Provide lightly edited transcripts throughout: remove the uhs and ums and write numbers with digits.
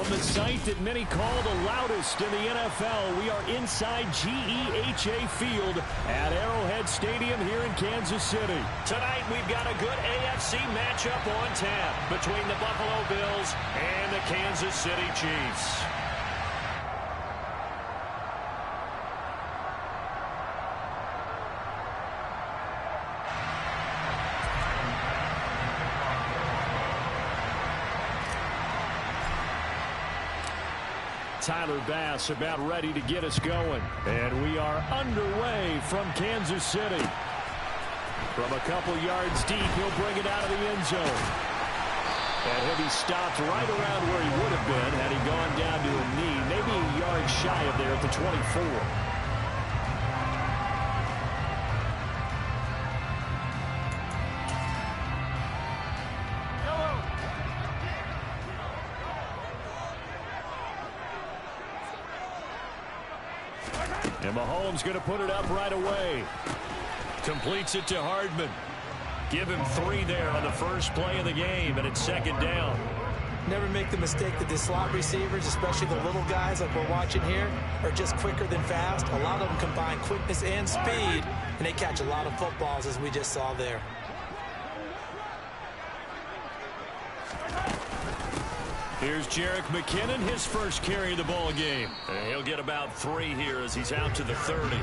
From the site that many call the loudest in the NFL, we are inside GEHA Field at Arrowhead Stadium here in Kansas City. Tonight, we've got a good AFC matchup on tap between the Buffalo Bills and the Kansas City Chiefs. Tyler Bass about ready to get us going. And we are underway from Kansas City. From a couple yards deep, he'll bring it out of the end zone. And he'll be stopped right around where he would have been had he gone down to a knee, maybe a yard shy of there at the 24. And Mahomes going to put it up right away. Completes it to Hardman. Give him 3 there on the first play of the game, and it's second down. Never make the mistake that the slot receivers, especially the little guys like we're watching here, are just quicker than fast. A lot of them combine quickness and speed, and they catch a lot of footballs, as we just saw there. Here's Jerick McKinnon, his first carry of the ball game. And he'll get about 3 here as he's out to the 30.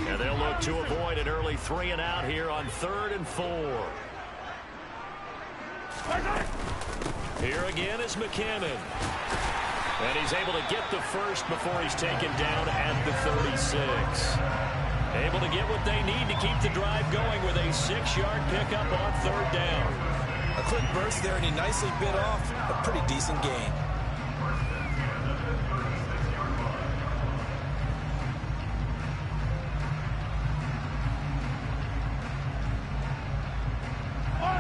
And they'll look to avoid an early 3 and out here on 3rd and 4. Here again is McKinnon. And he's able to get the first before he's taken down at the 36. Able to get what they need to keep the drive going with a 6-yard pickup on 3rd down. A quick burst there, and he nicely bit off a pretty decent gain.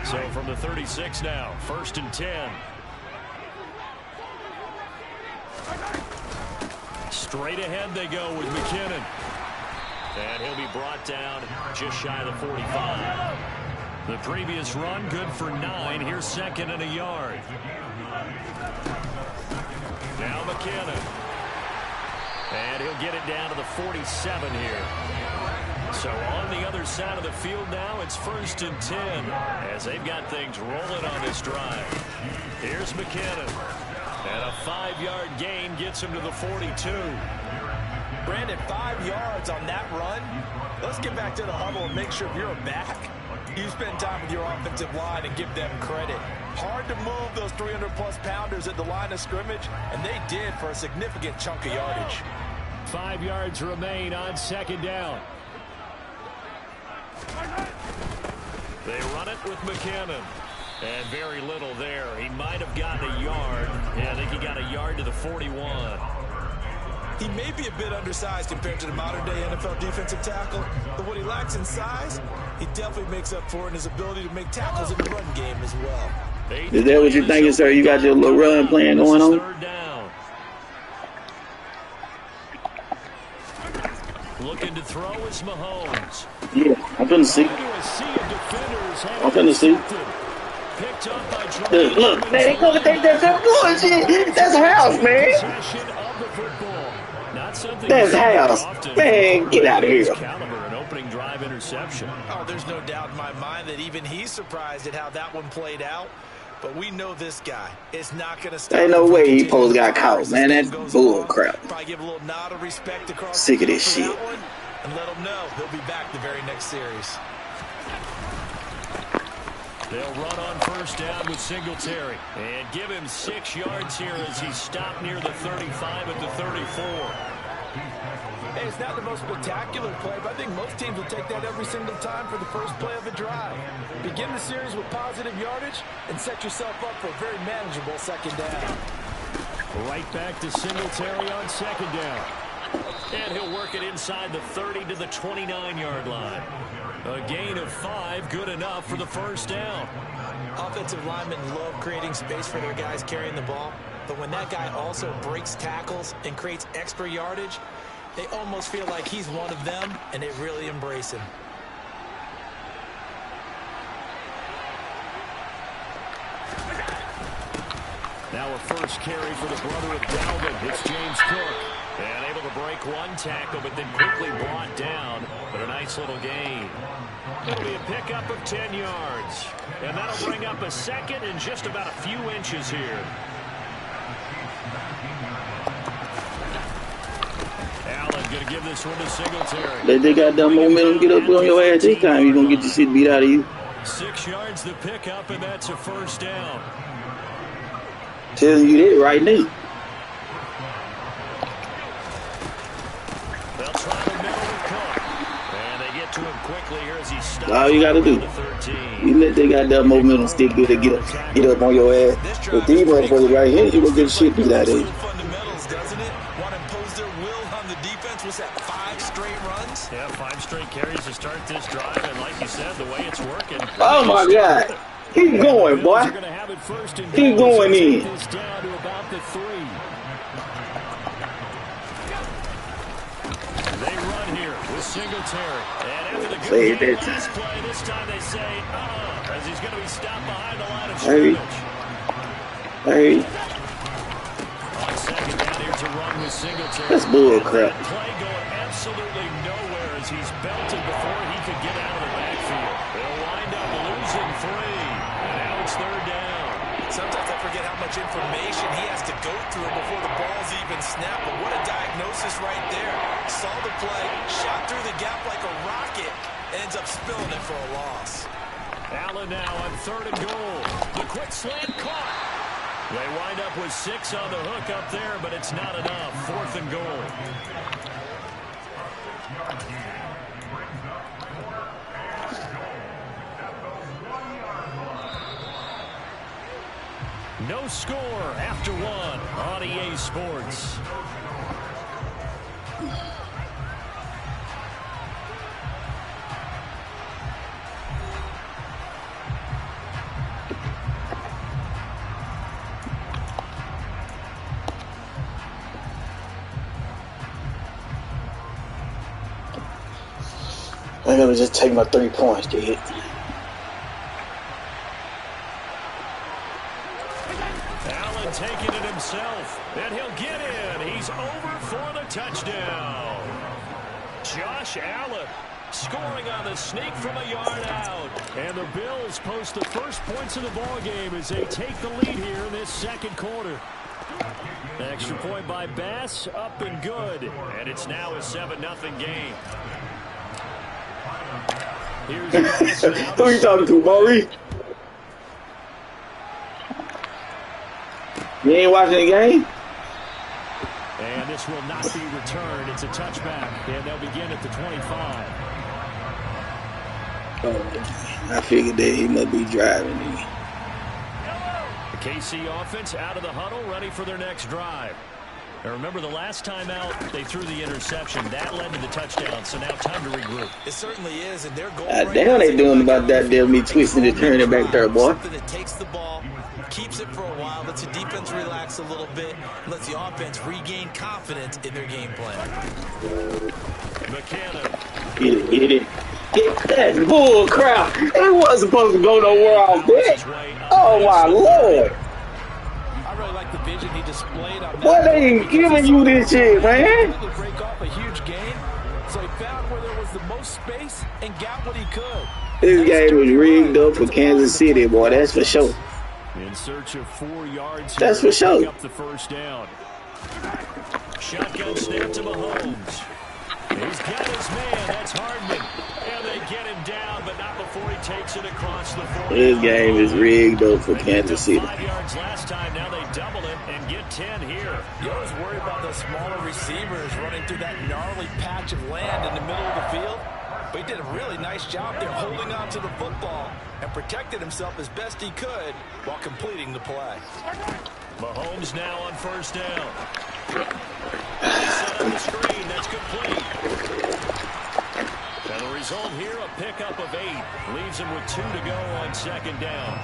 So from the 36 now, 1st and 10. Straight ahead they go with McKinnon. And he'll be brought down just shy of the 45. The previous run good for 9. Here's 2nd and a yard. Now McKinnon. And he'll get it down to the 47 here. So on the other side of the field now, it's 1st and 10 as they've got things rolling on this drive. Here's McKinnon. And a 5-yard gain gets him to the 42. Brandon, 5 yards on that run. Let's get back to the huddle and make sure if you're a back, you spend time with your offensive line and give them credit. Hard to move those 300-plus pounders at the line of scrimmage, and they did for a significant chunk of yardage. 5 yards remain on 2nd down. They run it with McKinnon. And very little there. He might have gotten a yard. Yeah, I think he got a yard to the 41. He may be a bit undersized compared to the modern-day NFL defensive tackle, but what he lacks in size, he definitely makes up for in his ability to make tackles in the run game as well. Is that what you're thinking, sir? You got your little run plan going on? 3rd down. Looking to throw is Mahomes. Yeah, I'm finna see. I'm finna see. Look, man, they gonna take that bullshit. That's house, man. That's house. Man, get out of here. An opening drive interception. Oh, there's no doubt in my mind that even he's surprised at how that one played out. But we know this guy is not going to stop. Ain't no way he supposed got caught, man. That's bull crap. Probably give a little nod of respect across. Sick of this shit. And let him know he'll be back the very next series. They'll run on 1st down with Singletary. And give him 6 yards here as he's stopped near the 35 at the 34. Hey, it's not the most spectacular play, but I think most teams will take that every single time for the first play of a drive. Begin the series with positive yardage and set yourself up for a very manageable 2nd down. Right back to Singletary on 2nd down. And he'll work it inside the 30 to the 29-yard line. A gain of 5, good enough for the 1st down. Offensive linemen love creating space for their guys carrying the ball. but when that guy also breaks tackles and creates extra yardage, they almost feel like he's one of them, and they really embrace him. Now a first carry for the brother of Dalvin. It's James Cook. And able to break one tackle, but then quickly brought down. But a nice little gain. It'll be a pickup of 10 yards. And that'll bring up a second and just about a few inches here. Allen going to give this one to Singletary. They got that momentum. Get up on your ass this time. You're going to get your shit beat out of you. 6 yards the pickup, and that's a first down. Telling you that right now. They'll try the middle with Cook. And they get to him quickly here as he stops. All you got to do, you let they got that momentum stick to get up on your ass. With these motherfuckers right here, you going to get shit beat out of you. Fundamentals, doesn't it? Want to impose their will on the defense. Was that 5 straight runs? Yeah, 5 straight carries to start this drive. And like you said, the way it's working. Oh, my God. Keep going, boy. Keep going in. Down to about the 3. They run here with Singletary. And after the good game last play, this time they say, as he's going to be stopped behind the line of scrimmage. Hey. On second down here to run with Singletary. That's bull crap. Play going absolutely nowhere as he's belted before he could get out of the backfield. They'll wind up losing 3. And now it's 3rd down. Sometimes I forget how much information he has to go through before the ball's even snapped. But what a diagnosis right there. Saw the play, shot through the gap like a rocket, ends up spilling it for a loss. Allen now on 3rd and goal. The quick slant caught. They wind up with 6 on the hook up there, but it's not enough. 4th and goal. No score after 1 on EA Sports. I gotta just take my 3 points, kid. Allen taking it himself, and he'll get in. He's over for the touchdown. Josh Allen scoring on the sneak from a yard out. And the Bills post the first points of the ball game as they take the lead here in this second quarter. Extra point by Bass, up and good. And it's now a 7-0 game. Who are you talking to, Maury? You ain't watching the game? And this will not be returned. It's a touchback, and they'll begin at the 25. Oh, I figured that he must be driving. The KC offense out of the huddle, ready for their next drive. Now remember, the last time out, they threw the interception. That led to the touchdown, so now time to regroup. It certainly is, and their goal damn, they doing about that damn me twisting and turning it back there, boy. Something that takes the ball, keeps it for a while, lets the defense relax a little bit, lets the offense regain confidence in their game plan. McKinnon. Get it. Get that bull crap. It wasn't supposed to go nowhere off that. Oh, my Lord. I really like the vision he displayed on that. What they ain't giving you this shit, man? To break off a huge gain, so he found where there was the most space and got what he could. This game was rigged up for Kansas City, boy. That's for sure. In search of 4 yards. That's for sure. Pick up the first down. Shotgun snap to Mahomes. He's got his man. That's Hardman. And they get him down, but not before he takes it across the 40. This game is rigged up for Kansas City. 5 yards last time. Now they double it and get 10 here. You always worry about those smaller receivers running through that gnarly patch of land in the middle of the field. But he did a really nice job there holding on to the football and protected himself as best he could while completing the play. Mahomes now on first down. Set on the screen. That's complete. And the result here, a pickup of 8. Leaves him with 2 to go on second down.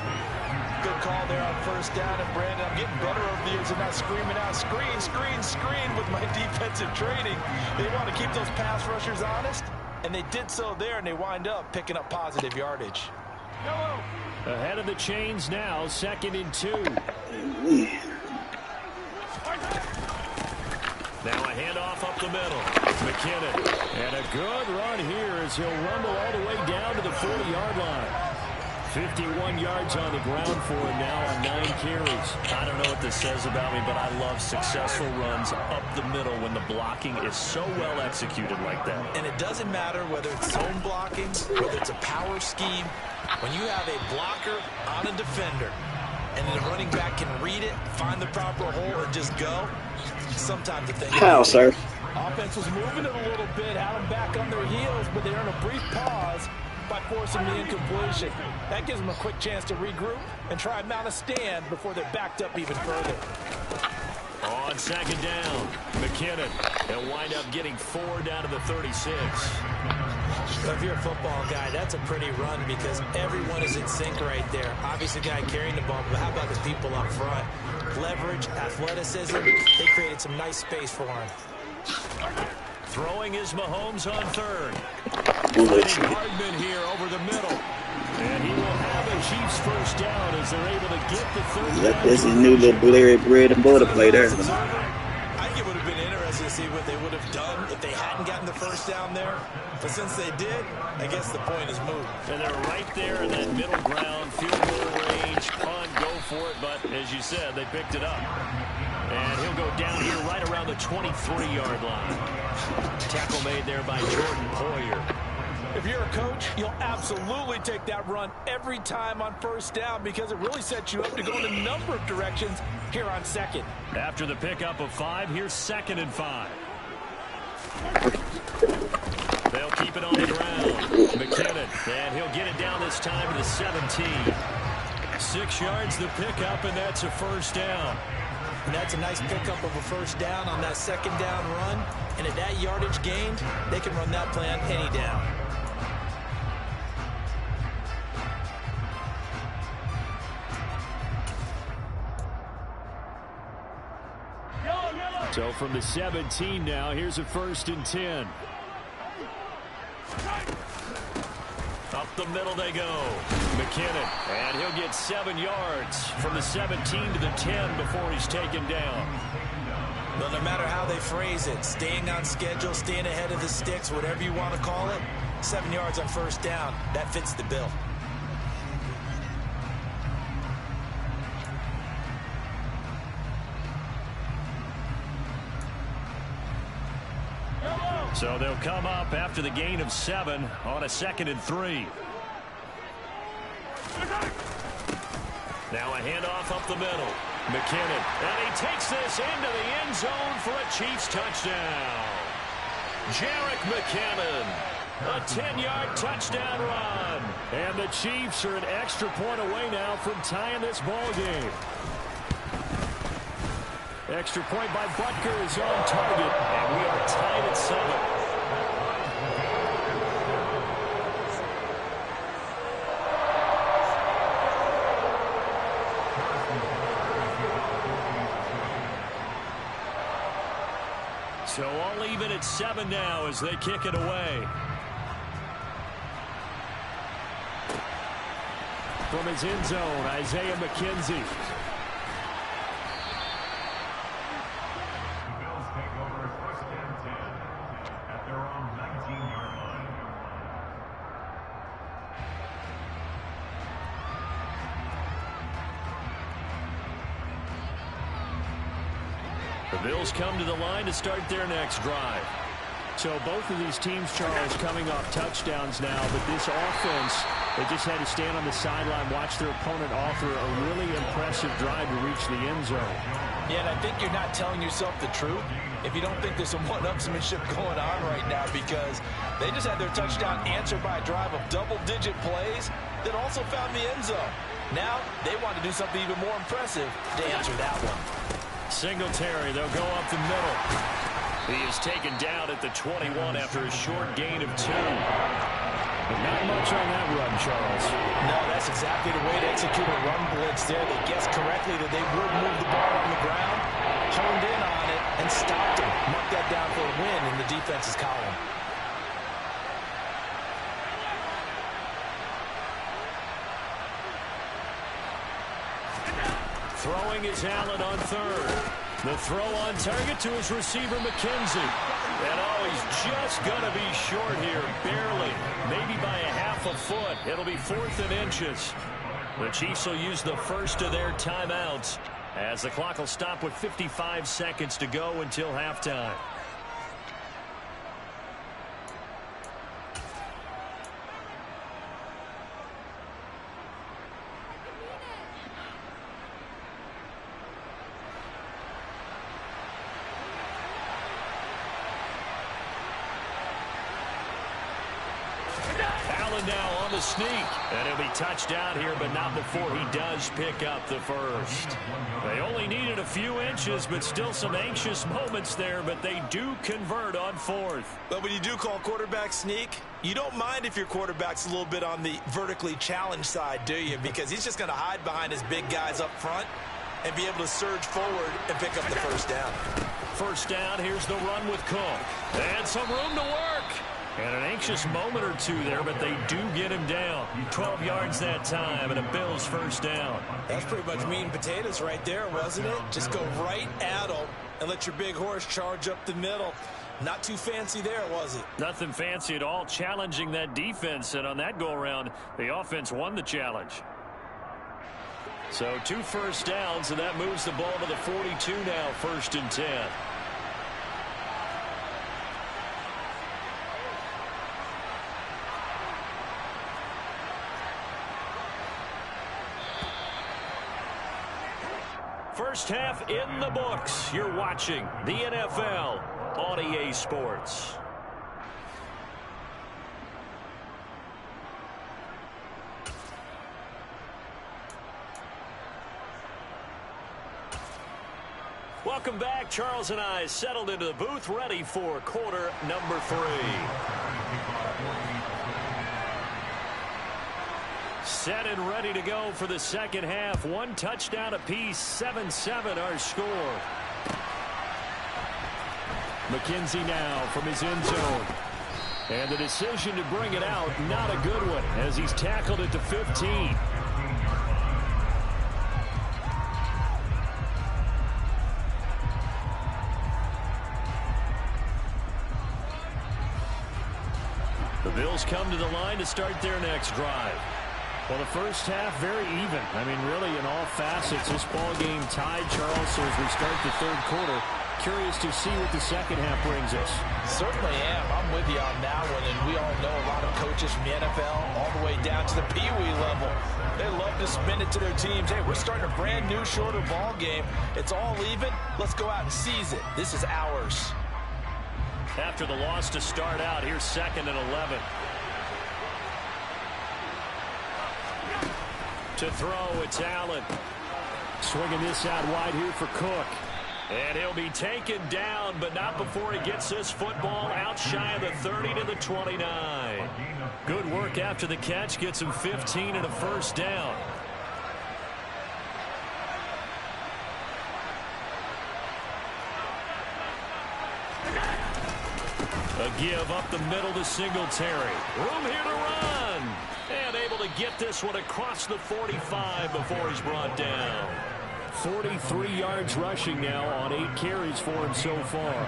good call there on first down. And, Brandon, I'm getting better over the years and not screaming out, screen, screen, screen with my defensive training. They want to keep those pass rushers honest, and they did so there, and they wind up picking up positive yardage. Ahead of the chains now, 2nd and 2. Now a handoff up the middle. McKinnon. And a good run here as he'll rumble all the way down to the 40-yard line. 51 yards on the ground for him now on 9 carries. I don't know what this says about me, but I love successful runs up the middle when the blocking is so well executed like that. And it doesn't matter whether it's zone blocking, whether it's a power scheme. When you have a blocker on a defender and the running back can read it, find the proper hole, and just go, sometimes the thing... How, sir? Offense was moving it a little bit, had them back on their heels, but they're in a brief pause by forcing the incompletion. That gives them a quick chance to regroup and try and mount a stand before they're backed up even further. On 2nd down, McKinnon. He'll wind up getting 4 down to the 36. If you're a football guy, that's a pretty run because everyone is in sync right there. Obviously, the guy carrying the ball, but how about the people up front? Leverage, athleticism, they created some nice space for him. Throwing is Mahomes on 3rd. Finding Hardman here over the middle. And he will have a Chiefs first down as they're able to get the 3rd down. This is a new little Larry bread and butter play there. I think it would have been interesting to see what they would have done if they hadn't gotten the first down there. But since they did, I guess the point is moved. And they're right there in that middle ground, field goal range, punt, go for it. But as you said, they picked it up. And he'll go down here right around the 23-yard line. Tackle made there by Jordan Poyer. If you're a coach, you'll absolutely take that run every time on first down because it really sets you up to go in a number of directions here on 2nd. After the pickup of 5, here's 2nd and 5. They'll keep it on the ground. McKinnon, and he'll get it down this time to the 17. 6 yards the pickup, and that's a first down. And that's a nice pickup of a first down on that 2nd down run. And at that yardage gained, they can run that play on any down. So from the 17 now, here's a 1st and 10. Up the middle they go. McKinnon, and he'll get 7 yards from the 17 to the 10 before he's taken down. Well, no matter how they phrase it, staying on schedule, staying ahead of the sticks, whatever you want to call it, 7 yards on first down, that fits the bill. So they'll come up after the gain of 7 on a 2nd and 3. Now a handoff up the middle. McKinnon, and he takes this into the end zone for a Chiefs touchdown. Jerick McKinnon, a 10-yard touchdown run. And the Chiefs are an extra point away now from tying this ball game. Extra point by Butker is on target, and we are tied at 7. So all even at 7 now as they kick it away. From his end zone, Isaiah McKenzie. The Bills come to the line to start their next drive. So both of these teams, Charles, coming off touchdowns now, but this offense, they just had to stand on the sideline, watch their opponent offer a really impressive drive to reach the end zone. Yeah, and I think you're not telling yourself the truth if you don't think there's some one-upsmanship going on right now, because they just had their touchdown answered by a drive of double-digit plays that also found the end zone. Now they want to do something even more impressive to answer that one. Singletary, they'll go up the middle. He is taken down at the 21 after a short gain of 2. But not much on that run, Charles. No, that's exactly the way to execute a run blitz there. They guessed correctly that they would move the ball on the ground, honed in on it, and stopped him. Mark that down for a win in the defense's column. Throwing is Allen on third. The throw on target to his receiver, McKenzie. And oh, he's just going to be short here, barely. Maybe by a half a foot. It'll be 4th and inches. The Chiefs will use the first of their timeouts as the clock will stop with 55 seconds to go until halftime. Now on the sneak, and he'll be touched out here, but not before he does pick up the first. They only needed a few inches, but still some anxious moments there, but they do convert on 4th. But when you do call quarterback sneak, you don't mind if your quarterback's a little bit on the vertically challenged side, do you? Because he's just going to hide behind his big guys up front and be able to surge forward and pick up the first down. First down, here's the run with Cook. And some room to work. And an anxious moment or two there, but they do get him down. 12 yards that time, and a Bills first down. That's pretty much meat and potatoes right there, wasn't it? Just go right at him and let your big horse charge up the middle. Not too fancy there, was it? Nothing fancy at all, challenging that defense. And on that go-around, the offense won the challenge. So 2 first downs, and that moves the ball to the 42 now, 1st and 10. First half in the books. You're watching the NFL on EA Sports. Welcome back. Charles and I settled into the booth, ready for quarter number 3. Set and ready to go for the second half. 1 touchdown apiece, 7-7 our score. McKenzie now from his end zone. And the decision to bring it out, not a good one, as he's tackled it to 15. The Bills come to the line to start their next drive. Well, the first half, very even. I mean, really, in all facets, this ball game tied, Charles. So as we start the 3rd quarter, curious to see what the second half brings us. Certainly am. I'm with you on that one. And we all know a lot of coaches from the NFL all the way down to the Pee-wee level. They love to spin it to their teams. Hey, we're starting a brand new, shorter ball game. It's all even. Let's go out and seize it. This is ours. After the loss to start out, here's 2nd and 11. To throw, it's Allen. Swinging this out wide here for Cook. And he'll be taken down, but not before he gets this football out shy of the 30 to the 29. Good work after the catch. Gets him 15 and a first down. A give up the middle to Singletary. Room here to run. And able to get this one across the 45 before he's brought down. 43 yards rushing now on 8 carries for him so far.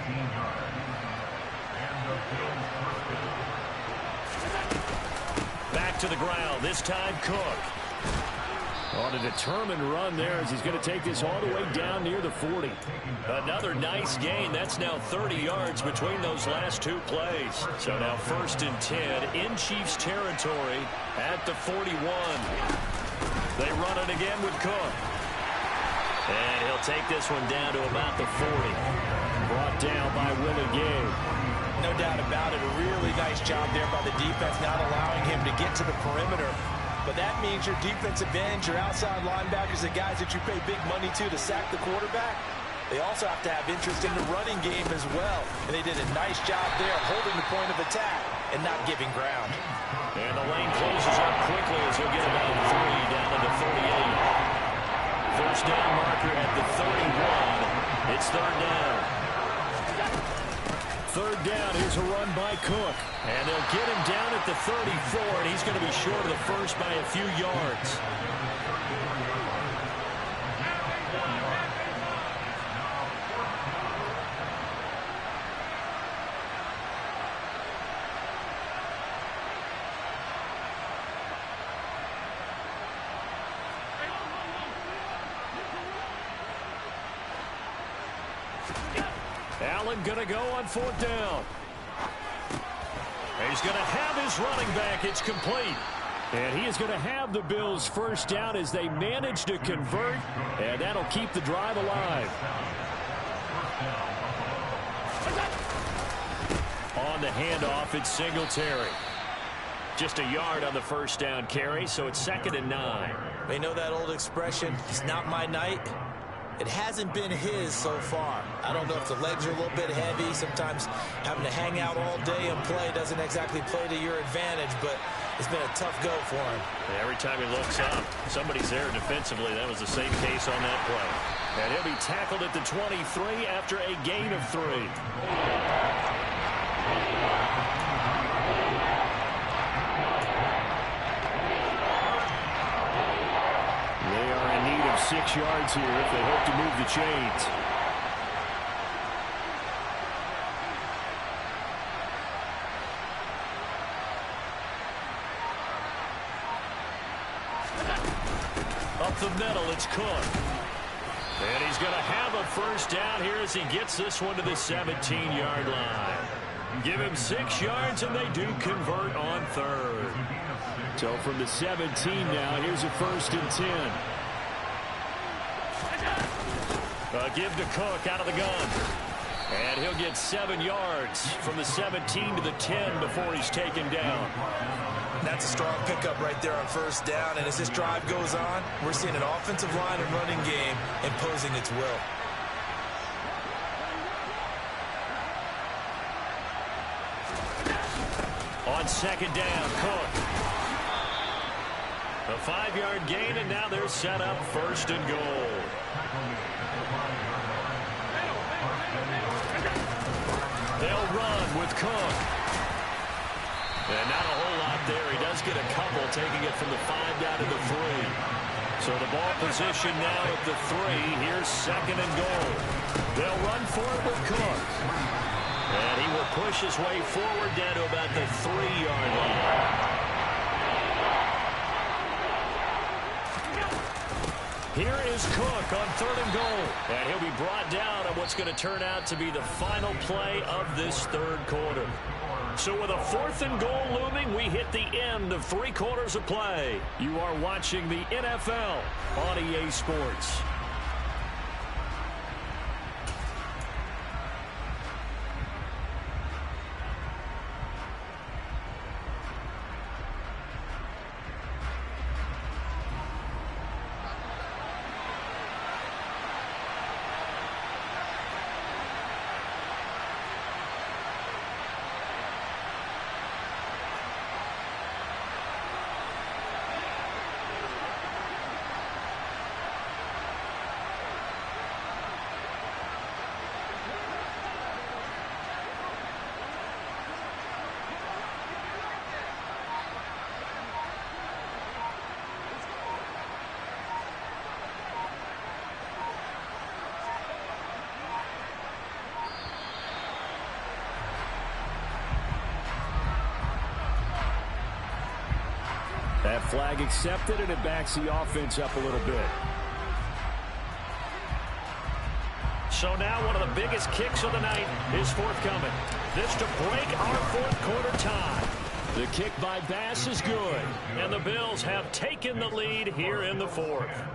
Back to the ground. This time Cook. On a determined run there as he's going to take this all the way down near the 40. Another nice gain. That's now 30 yards between those last 2 plays. So now 1st and 10 in Chiefs territory at the 41. They run it again with Cook. And he'll take this one down to about the 40. Brought down by Willie Gay. No doubt about it. A really nice job there by the defense, not allowing him to get to the perimeter. But that means your defensive ends, your outside linebackers, the guys that you pay big money to sack the quarterback, they also have to have interest in the running game as well. And they did a nice job there holding the point of attack and not giving ground. And the lane closes up quickly as he'll get about 3 down to the 38. First down marker at the 31. It's third down. Third down, here's a run by Cook. And they'll get him down at the 34, and he's going to be short of the first by a few yards. Allen going to go on fourth down. He's going to have his running back. It's complete. And he is going to have the Bills first down as they manage to convert, and that'll keep the drive alive. On the handoff, it's Singletary. Just a yard on the first down carry, so it's 2nd and 9. They know that old expression, it's not my night. It hasn't been his so far. I don't know if the legs are a little bit heavy. Sometimes having to hang out all day and play doesn't exactly play to your advantage, but it's been a tough go for him. Every time he looks up, somebody's there defensively. That was the same case on that play. And he'll be tackled at the 23 after a gain of 3. They are in need of 6 yards here if they hope to move the chains. Up the middle, it's Cook. And he's going to have a first down here as he gets this one to the 17-yard line. Give him 6 yards, and they do convert on third. So from the 17 now, here's a 1st and 10. Give to Cook out of the gun. And he'll get 7 yards from the 17 to the 10 before he's taken down. That's a strong pickup right there on first down. And as this drive goes on, we're seeing an offensive line and running game imposing its will. On 2nd down, Cook. A 5-yard gain, and now they're set up 1st and goal. They'll run with Cook. And not a whole lot there. He does get a couple, taking it from the 5 down to the 3. So the ball position now at the 3. Here's 2nd and goal. They'll run for it with Cook. And he will push his way forward down to about the 3-yard line. Here is Cook on 3rd and goal. And he'll be brought down on what's going to turn out to be the final play of this 3rd quarter. So with a 4th and goal looming, we hit the end of 3 quarters of play. You are watching the NFL on EA Sports. That flag accepted, and it backs the offense up a little bit. So now one of the biggest kicks of the night is forthcoming. This to break our 4th quarter tie. The kick by Bass is good, and the Bills have taken the lead here in the 4th.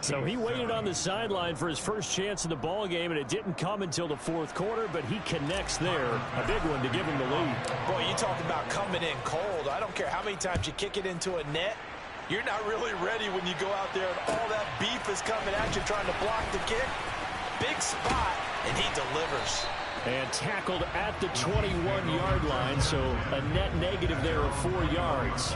So he waited on the sideline for his first chance in the ball game, and it didn't come until the 4th quarter, but he connects there. A big one to give him the lead. Boy, you talk about coming in cold. I don't care how many times you kick it into a net. You're not really ready when you go out there and all that beef is coming at you trying to block the kick. Big spot, and he delivers. And tackled at the 21-yard line, so a net negative there of 4 yards.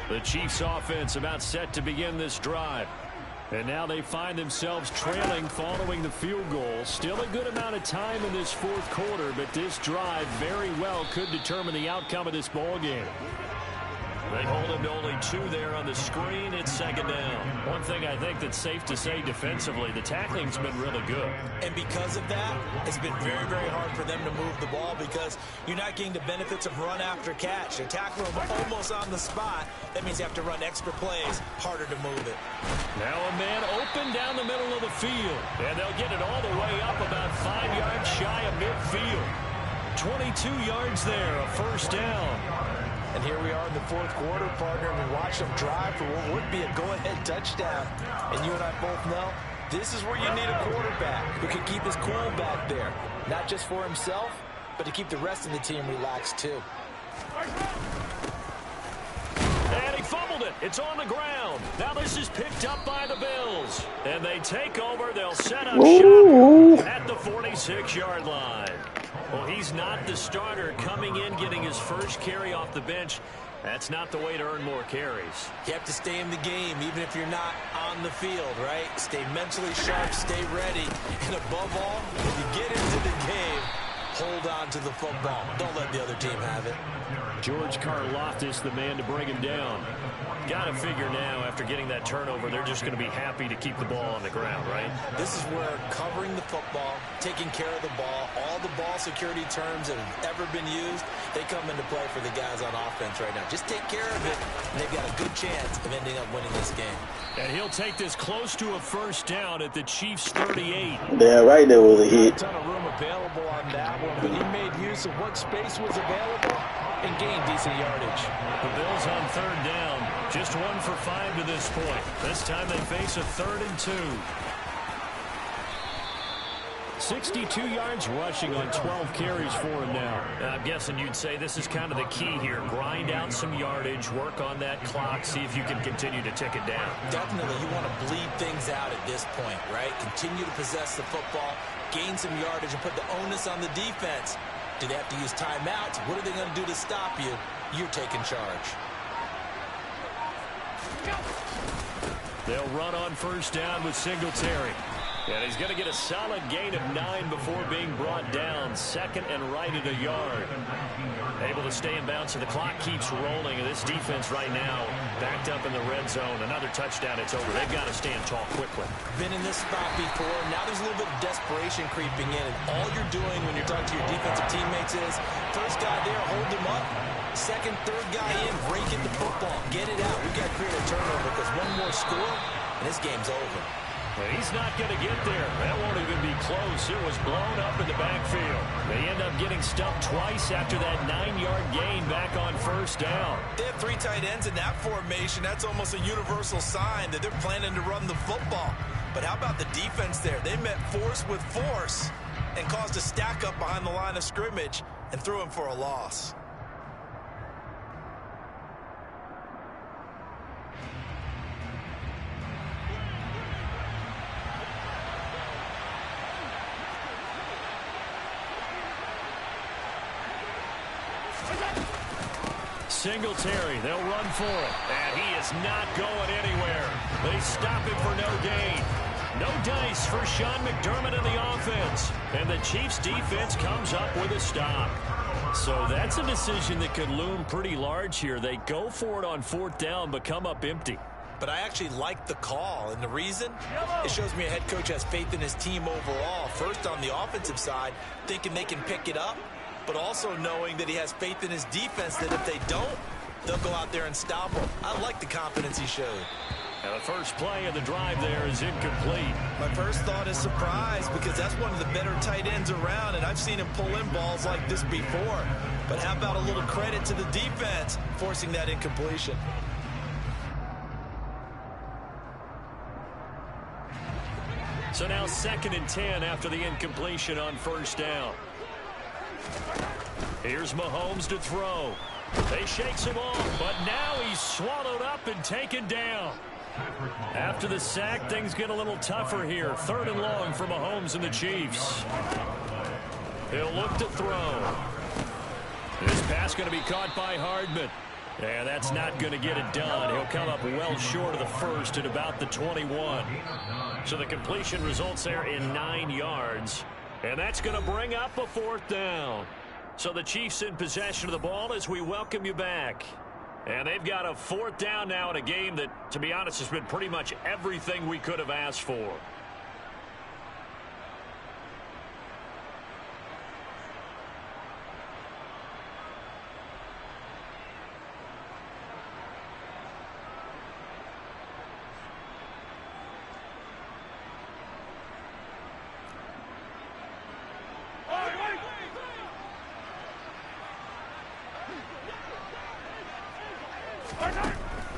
The Chiefs offense about set to begin this drive. And now they find themselves trailing following the field goal. Still a good amount of time in this fourth quarter, but this drive very well could determine the outcome of this ball game. They hold him to only 2 there on the screen. It's second down. One thing I think that's safe to say defensively, the tackling's been really good. And because of that, it's been very, very hard for them to move the ball because you're not getting the benefits of run after catch. They tackle him almost on the spot. That means you have to run extra plays, harder to move it. Now a man open down the middle of the field. And they'll get it all the way up about 5 yards shy of midfield. 22 yards there, a first down. And here we are in the fourth quarter, partner, and we watch them drive for what would be a go-ahead touchdown. And you and I both know this is where you need a quarterback who can keep his cool back there. Not just for himself, but to keep the rest of the team relaxed too. And he fumbled it. It's on the ground. Now this is picked up by the Bills. And they take over. They'll set up shop at the 46-yard line. Well, he's not the starter coming in, getting his first carry off the bench. That's not the way to earn more carries. You have to stay in the game, even if you're not on the field, right? Stay mentally sharp, stay ready. And above all, when you get into the game, hold on to the football. Don't let the other team have it. George Karlaftis, the man to bring him down. Got to figure now, after getting that turnover, they're just going to be happy to keep the ball on the ground, right? This is where covering the football, taking care of the ball, all the ball security terms that have ever been used, they come into play for the guys on offense right now. Just take care of it, and they've got a good chance of ending up winning this game. And he'll take this close to a first down at the Chiefs' 38. Yeah, right there was a hit. A ton of room available on that one, but he made use of what space was available and gained decent yardage. The Bills on third down. Just 1 for 5 to this point. This time they face a 3rd and 2. 62 yards rushing on 12 carries for him now. I'm guessing you'd say this is kind of the key here. Grind out some yardage, work on that clock, see if you can continue to tick it down. Definitely, you want to bleed things out at this point, right? Continue to possess the football, gain some yardage, and put the onus on the defense. Do they have to use timeouts? What are they going to do to stop you? You're taking charge. They'll run on first down with Singletary. And he's going to get a solid gain of 9 before being brought down. 2nd and right at a yard. Able to stay in bounds, so the clock keeps rolling. And this defense right now backed up in the red zone. Another touchdown, it's over. They've got to stand tall quickly. Been in this spot before. Now there's a little bit of desperation creeping in. And all you're doing when you're talking to your defensive teammates is, first guy there, hold him up. Second, third guy in, break in the football. Get it out. We've got to create a turnover because one more score, and this game's over. He's not going to get there. That won't even be close. It was blown up in the backfield. They end up getting stuffed twice after that 9-yard gain back on first down. They have 3 tight ends in that formation. That's almost a universal sign that they're planning to run the football. But how about the defense there? They met force with force and caused a stack up behind the line of scrimmage and threw him for a loss. Singletary, they'll run for it. And he is not going anywhere. They stop him for no gain. No dice for Sean McDermott in the offense. And the Chiefs defense comes up with a stop. So that's a decision that could loom pretty large here. They go for it on 4th down, but come up empty. But I actually like the call, and the reason? It shows me a head coach has faith in his team overall. First, on the offensive side, thinking they can pick it up, but also knowing that he has faith in his defense that if they don't, they'll go out there and stop him. I like the confidence he showed. And the first play of the drive there is incomplete. My first thought is surprise because that's one of the better tight ends around, and I've seen him pull in balls like this before. But how about a little credit to the defense forcing that incompletion? So now 2nd and 10 after the incompletion on first down. Here's Mahomes to throw. They shakes him off, but now he's swallowed up and taken down. After the sack, things get a little tougher here. 3rd and long for Mahomes and the Chiefs. He'll look to throw. This pass going to be caught by Hardman. Yeah, that's not going to get it done. He'll come up well short of the first at about the 21. So the completion results there in 9 yards. And that's going to bring up a 4th down. So the Chiefs in possession of the ball as we welcome you back. And they've got a 4th down now in a game that, to be honest, has been pretty much everything we could have asked for.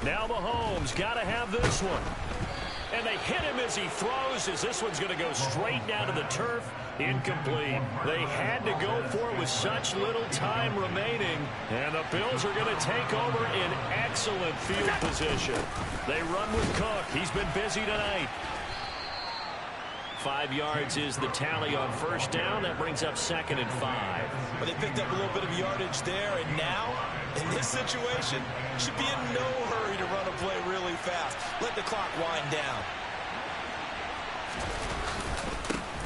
Now Mahomes got to have this one. And they hit him as he throws, as this one's going to go straight down to the turf. Incomplete. They had to go for it with such little time remaining. And the Bills are going to take over in excellent field position. They run with Cook. He's been busy tonight. 5 yards is the tally on first down. That brings up 2nd and 5. But they picked up a little bit of yardage there, and now, in this situation, should be in no hurry to run a play really fast. Let the clock wind down.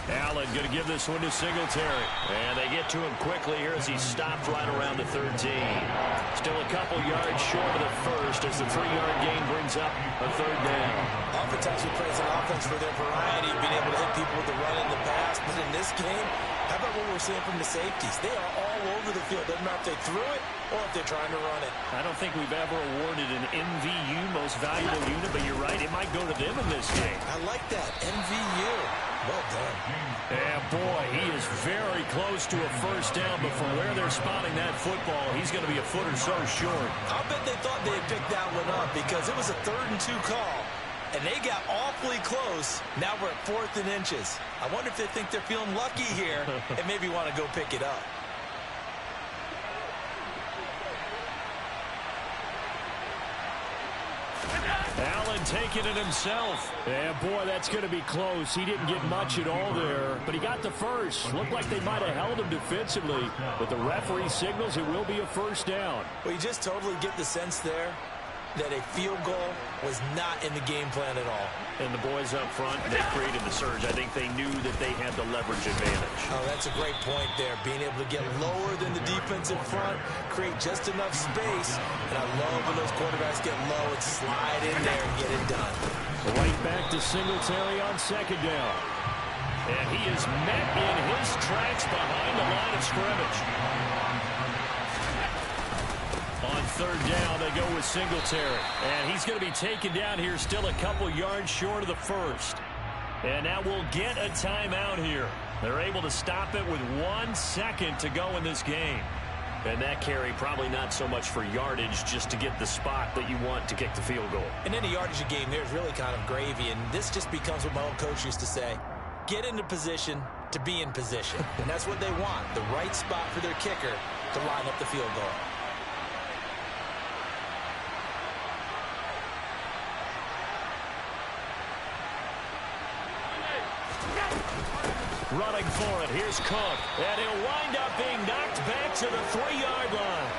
Allen going to give this one to Singletary. And they get to him quickly here as he stopped right around the 13. Still a couple yards short of the first as the 3-yard gain brings up a 3rd down. Oftentimes we praise an offense for their variety, being able to hit people with the run in the pass. But in this game, how about what we're seeing from the safeties? They are all over the field. Doesn't matter if they threw it or if they're trying to run it. I don't think we've ever awarded an MVU, most valuable unit, but you're right, it might go to them in this game. I like that, MVU. Well done. And boy, he is very close to a first down, but from where they're spotting that football, he's going to be a foot or so short. I'll bet they thought they had picked that one up because it was a 3rd and 2 call, and they got awfully close. Now we're at 4th and inches. I wonder if they think they're feeling lucky here and maybe want to go pick it up. Allen taking it himself. And boy, that's going to be close. He didn't get much at all there, but he got the first. Looked like they might have held him defensively, but the referee signals it will be a first down. Well, you just totally get the sense there that a field goal was not in the game plan at all. And the boys up front, they created the surge. I think they knew that they had the leverage advantage. Oh, that's a great point there. Being able to get lower than the defensive front, create just enough space. And I love when those quarterbacks get low and slide in there and get it done. Right back to Singletary on 2nd down. And he is met in his tracks behind the line of scrimmage. On 3rd down, they go with Singletary. And he's going to be taken down here still a couple yards short of the first. And now we'll get a timeout here. They're able to stop it with 1 second to go in this game. And that carry probably not so much for yardage, just to get the spot that you want to kick the field goal. In any yardage game, there's really kind of gravy. And this just becomes what my old coach used to say. Get into position to be in position. And that's what they want, the right spot for their kicker to line up the field goal. Running for it. Here's Cook. And he'll wind up being knocked back to the 3-yard line.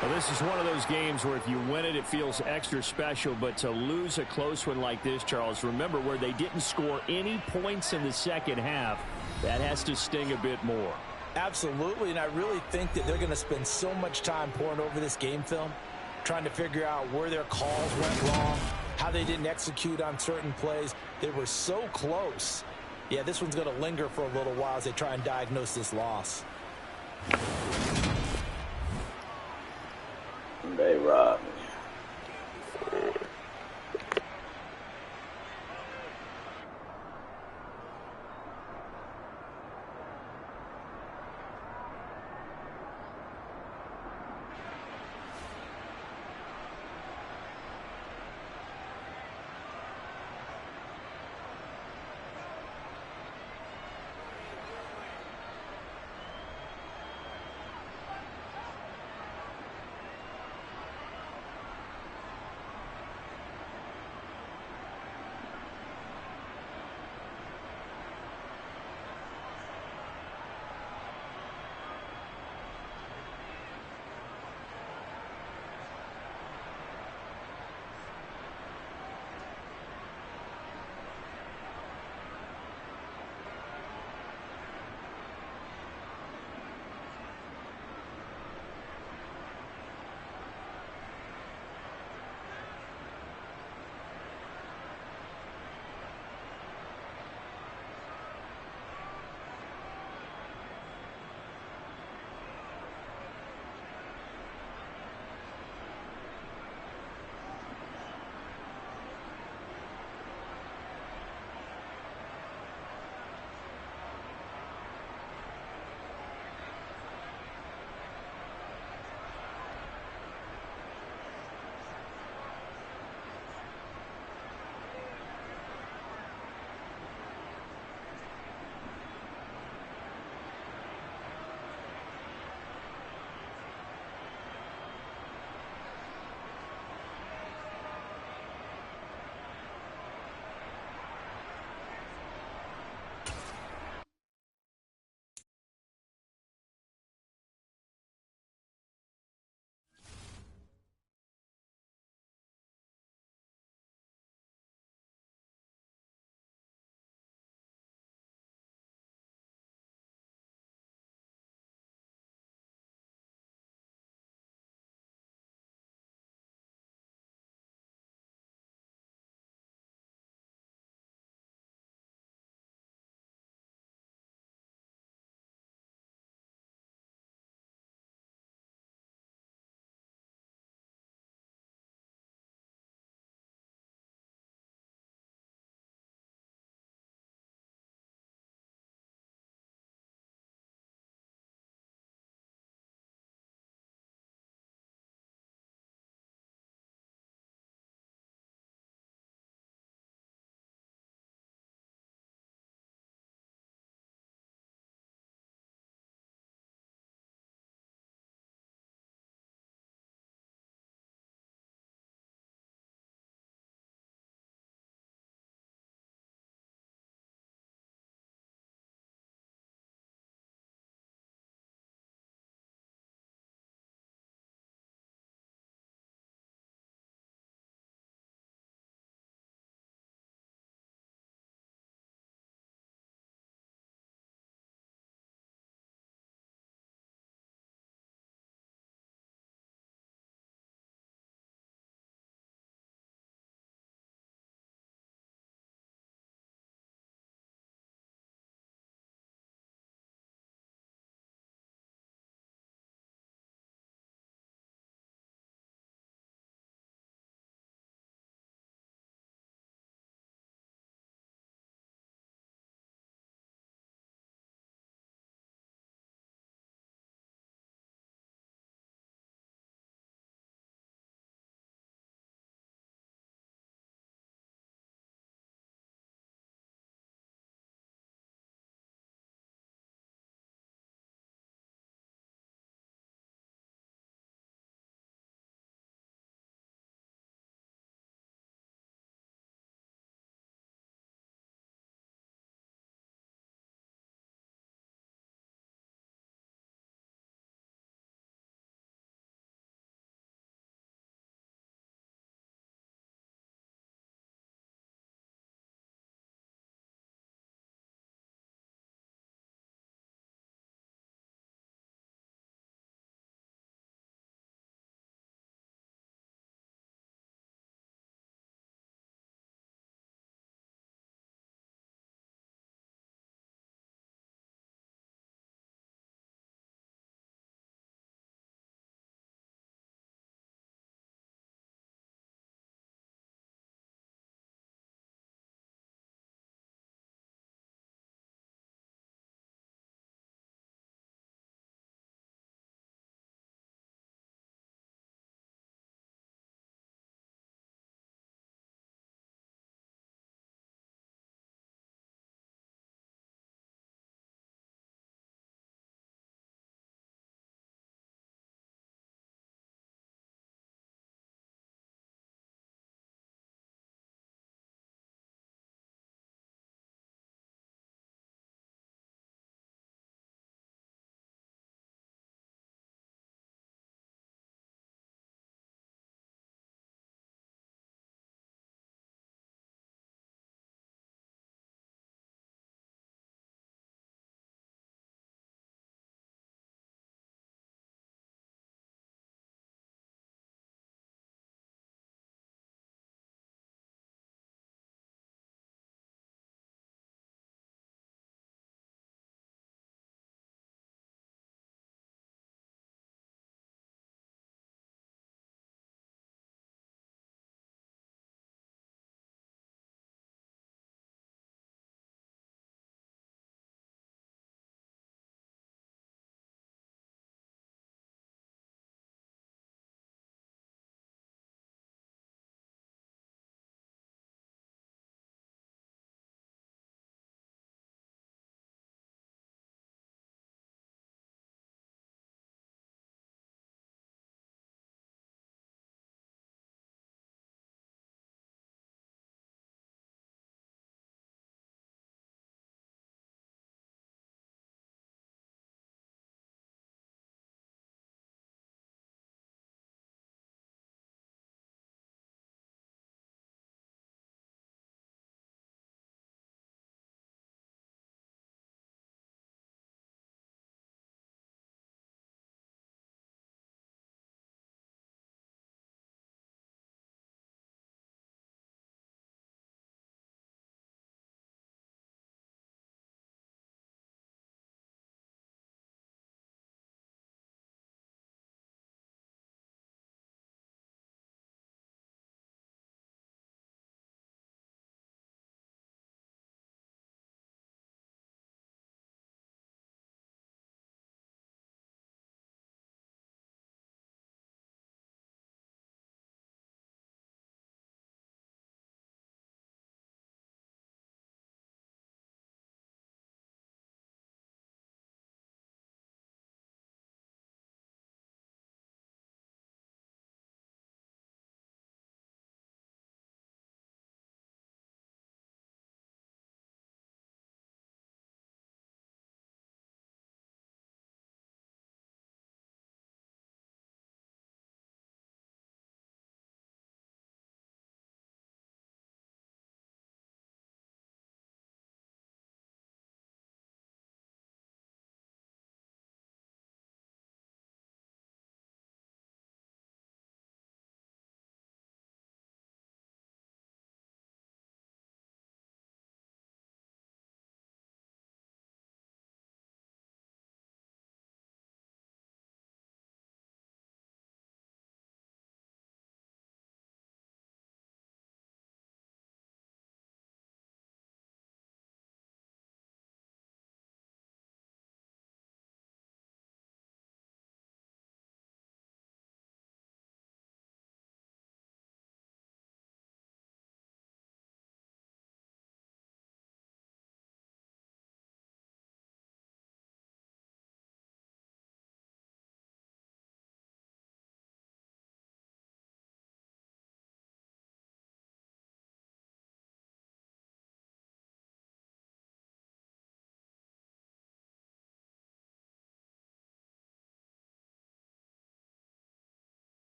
Well, this is one of those games where if you win it, it feels extra special. But to lose a close one like this, Charles, remember where they didn't score any points in the second half, that has to sting a bit more. Absolutely, and I really think that they're going to spend so much time pouring over this game film, trying to figure out where their calls went wrong, how they didn't execute on certain plays. They were so close. Yeah, this one's going to linger for a little while as they try and diagnose this loss. They robbed me.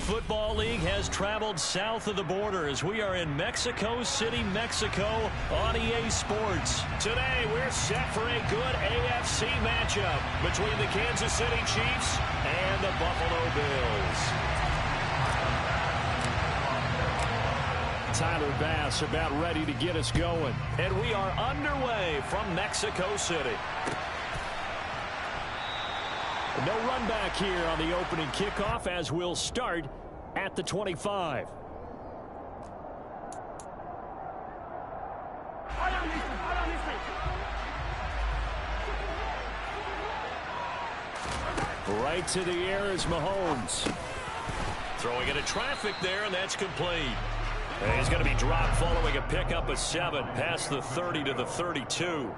Football League has traveled south of the border as we are in Mexico City, Mexico on EA Sports. Today, we're set for a good AFC matchup between the Kansas City Chiefs and the Buffalo Bills. Tyler Bass about ready to get us going. And we are underway from Mexico City. No run back here on the opening kickoff as we'll start at the 25. Right to the air is Mahomes. Throwing into traffic there, and that's complete. And he's going to be dropped following a pickup of 7 past the 30 to the 32.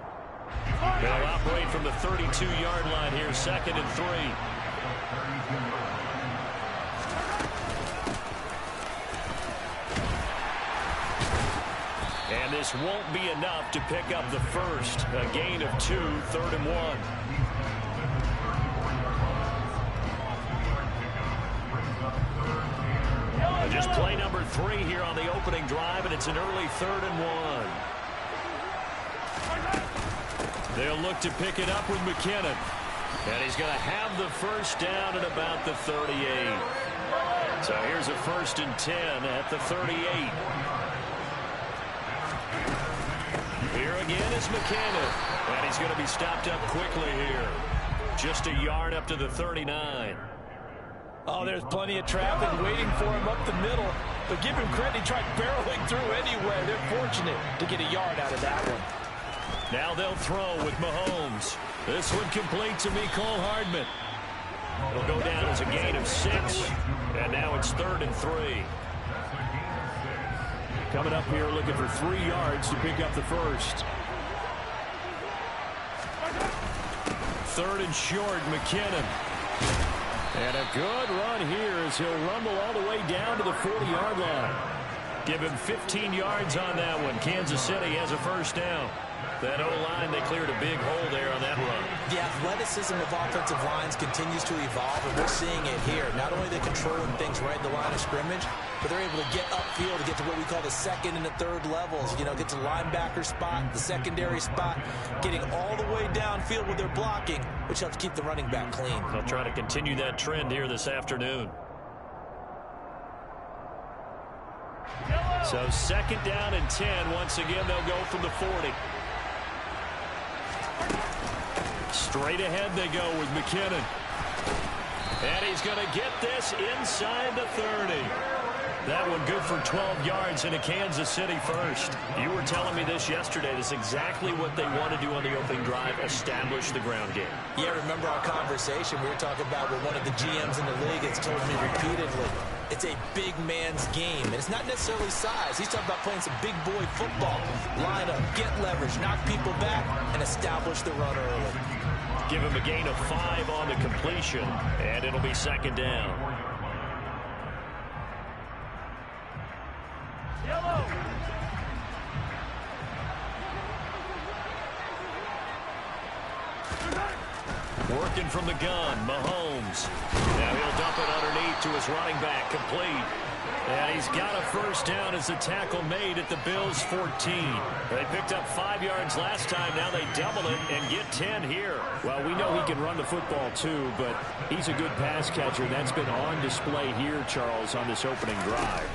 They'll operate from the 32-yard line here, 2nd and 3. And this won't be enough to pick up the first. A gain of 2, 3rd and 1. Just play number 3 here on the opening drive, and it's an early 3rd and 1. They'll look to pick it up with McKinnon. And he's going to have the first down at about the 38. So here's a 1st and 10 at the 38. Here again is McKinnon. And he's going to be stopped up quickly here. Just a yard up to the 39. Oh, there's plenty of traffic waiting for him up the middle. But give him credit, he tried barreling through anywhere. They're fortunate to get a yard out of that one. Now they'll throw with Mahomes. This one complete to Mecole Hardman. It'll go down as a gain of 6. And now it's 3rd and 3. Coming up here looking for 3 yards to pick up the first. 3rd and short, McKinnon. And a good run here as he'll rumble all the way down to the 40-yard line. Give him 15 yards on that one. Kansas City has a first down. That O-line, they cleared a big hole there on that run. The athleticism of offensive lines continues to evolve, and we're seeing it here. Not only are they controlling things right at the line of scrimmage, but they're able to get upfield to get to what we call the 2nd and the 3rd levels. You know, get to the linebacker spot, the secondary spot, getting all the way downfield with their blocking, which helps keep the running back clean. They'll try to continue that trend here this afternoon. So 2nd down and 10. Once again, they'll go from the 40. Straight ahead they go with McKinnon. And he's going to get this inside the 30. That one good for 12 yards in a Kansas City first. You were telling me this yesterday. This is exactly what they want to do on the opening drive, establish the ground game. Yeah, remember our conversation we were talking about with one of the GMs in the league has told me repeatedly, it's a big man's game. And it's not necessarily size. He's talking about playing some big boy football. Line up, get leverage, knock people back, and establish the run early. Give him a gain of 5 on the completion, and it'll be 2nd down. Yellow. Working from the gun, Mahomes. Now he'll dump it underneath to his running back, complete. And he's got a first down as the tackle made at the Bills' 14. They picked up 5 yards last time. Now they double it and get 10 here. Well, we know he can run the football too, but he's a good pass catcher. That's been on display here, Charles, on this opening drive.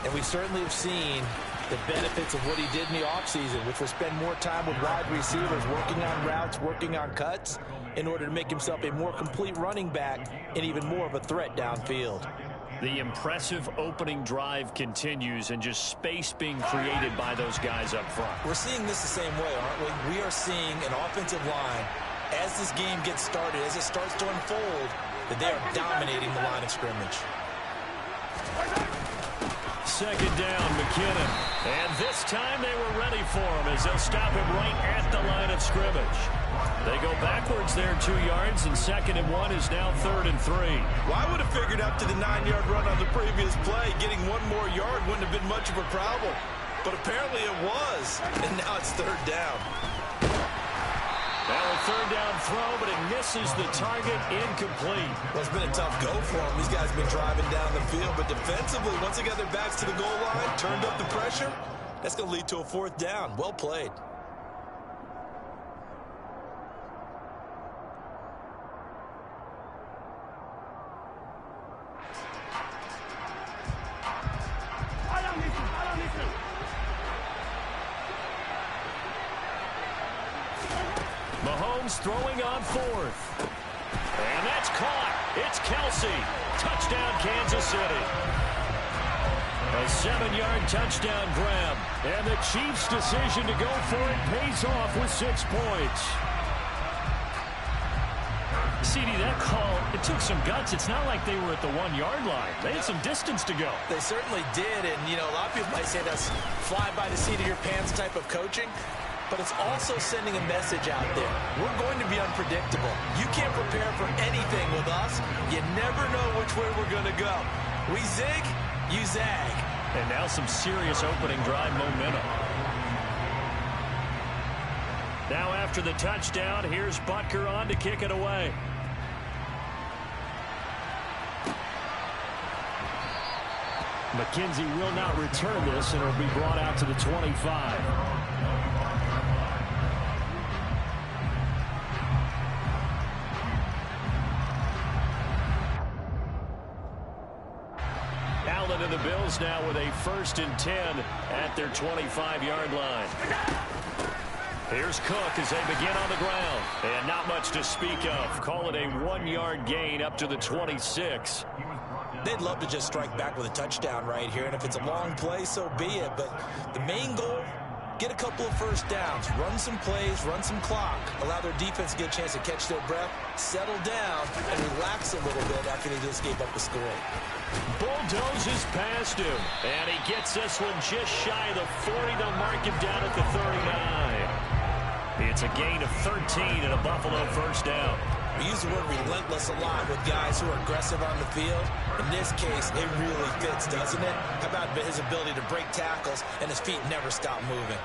And we certainly have seen the benefits of what he did in the offseason, which was spend more time with wide receivers, working on routes, working on cuts, in order to make himself a more complete running back and even more of a threat downfield. The impressive opening drive continues, and just space being created by those guys up front. We're seeing this the same way, aren't we? We are seeing an offensive line, as this game gets started, as it starts to unfold, that they are dominating the line of scrimmage. 2nd down, McKinnon. And this time they were ready for him as they'll stop him right at the line of scrimmage. They go backwards there 2 yards, and 2nd and 1 is now 3rd and 3. Well, I would have figured up to the 9-yard run on the previous play. Getting 1 more yard wouldn't have been much of a problem. But apparently it was. And now it's 3rd down. Now a third down throw, but it misses the target, incomplete. Well, it's been a tough go for them. These guys have been driving down the field, but defensively, once they got their backs to the goal line, turned up the pressure, that's going to lead to a fourth down. Well played. Mahomes throwing on fourth. And that's caught. It's Kelsey. Touchdown, Kansas City. A 7-yard touchdown grab. And the Chiefs' decision to go for it pays off with 6 points. CD, that call, it took some guts. It's not like they were at the 1-yard line. They had some distance to go. They certainly did. And, you know, a lot of people might say that's fly by the seat of your pants type of coaching. But it's also sending a message out there. We're going to be unpredictable. You can't prepare for anything with us. You never know which way we're going to go. We zig, you zag. And now some serious opening drive momentum. Now after the touchdown, here's Butker on to kick it away. McKenzie will not return this, and it'll be brought out to the 25. Allen and the Bills now with a 1st and 10 at their 25-yard line. Here's Cook as they begin on the ground. And not much to speak of. Call it a 1-yard gain up to the 26. They'd love to just strike back with a touchdown right here. And if it's a long play, so be it. But the main goal, get a couple of first downs, run some plays, run some clock, allow their defense to get a chance to catch their breath, settle down, and relax a little bit after they just gave up a score. Bulldozes past him, and he gets this one just shy of the 40. They'll mark him down at the 39. It's a gain of 13 and a Buffalo first down. We use the word relentless a lot with guys who are aggressive on the field. In this case, it really fits, doesn't it? How about his ability to break tackles and his feet never stop moving?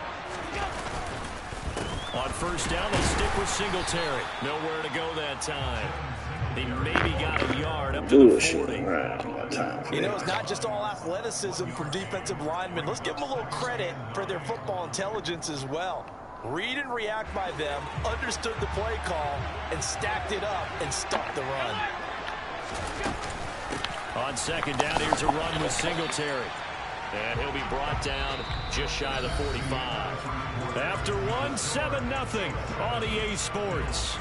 On first down, they stick with Singletary. Nowhere to go that time. He maybe got a yard up to the 40. You know, it's not just all athleticism from defensive linemen. Let's give them a little credit for their football intelligence as well. Read and react by them, understood the play call, and stacked it up and stuffed the run. On second down, here's a run with Singletary. And he'll be brought down just shy of the 45. After one, 7-0 on EA Sports.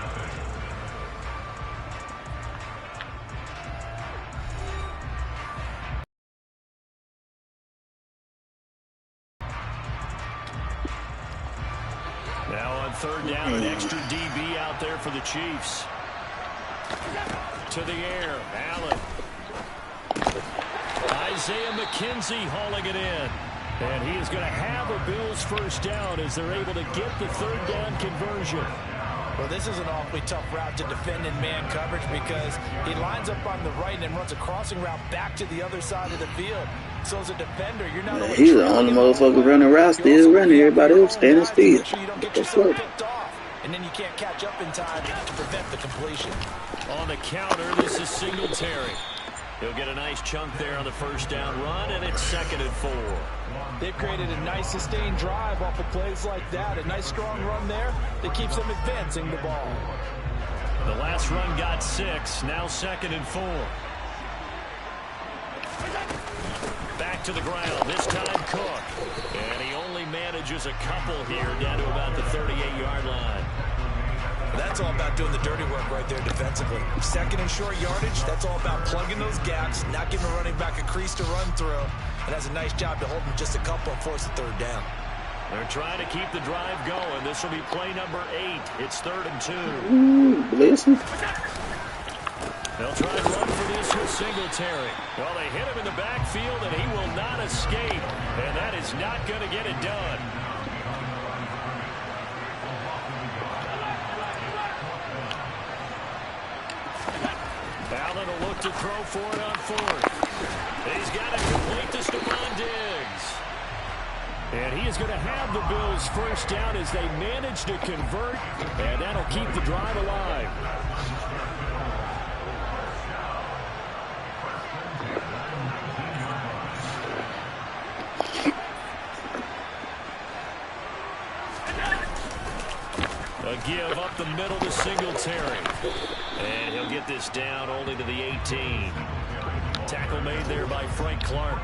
Now on third down, an extra DB out there for the Chiefs. To the air, Allen. Isaiah McKenzie hauling it in. And he is going to have a Bills first down as they're able to get the third down conversion. Well, this is an awfully tough route to defend in man coverage because he lines up on the right and then runs a crossing route back to the other side of the field. So as a defender, you're not only he's the only motherfucker running routes still running. Everybody else standing still. Make sure you don't get yourself picked off, and then you can't catch up in time to prevent the completion. On the counter, this is Singletary. He'll get a nice chunk there on the first down run, and it's 2nd and 4. They've created a nice sustained drive off of plays like that. A nice strong run there that keeps them advancing the ball. The last run got 6, now 2nd and 4. Back to the ground, this time Cook. And he only manages a couple here down to about the 38-yard line. That's all about doing the dirty work right there defensively. 2nd and short yardage, that's all about plugging those gaps, not giving a running back a crease to run through. And that's a nice job to hold them just a couple and force the third down. They're trying to keep the drive going. This will be play number 8. It's 3rd and 2. Listen. They'll try and run for this with Singletary. Well, they hit him in the backfield, and he will not escape. And that is not going to get it done. Allen will look to throw for it on 4th. He's got it complete to Stephon Diggs. And he is going to have the Bills first down as they manage to convert, and that'll keep the drive alive. A give up the middle to Singletary. And he'll get this down only to the 18. Tackle made there by Frank Clark.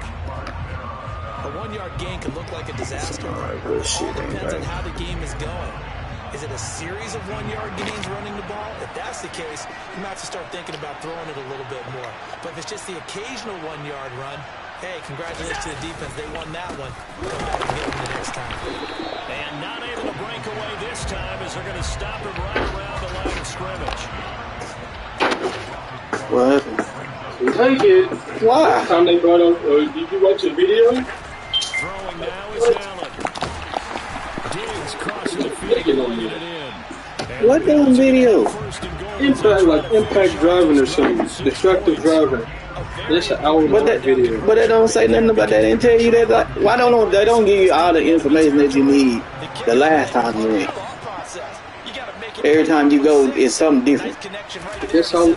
A 1-yard gain can look like a disaster. All Depends on how the game is going. Is it a series of 1-yard gains running the ball? If that's the case, you might have to start thinking about throwing it a little bit more. But if it's just the occasional 1-yard run, hey, congratulations to the defense. They won that one. Come back and get them the next time. And not able to break away this time as they're going to stop him right around the line of scrimmage. What happened? Take it. Why? Time they brought up, did you watch the video? Throwing now is Allen. Diggs crossing the field and bringing it in. What damn video? Impact driving or something. Destructive driving. That's an hour long video. But they don't say nothing about that. They didn't tell you that. Like, why don't they don't give you all the information that you need the last time you went? Every time you go, it's something different. Guess when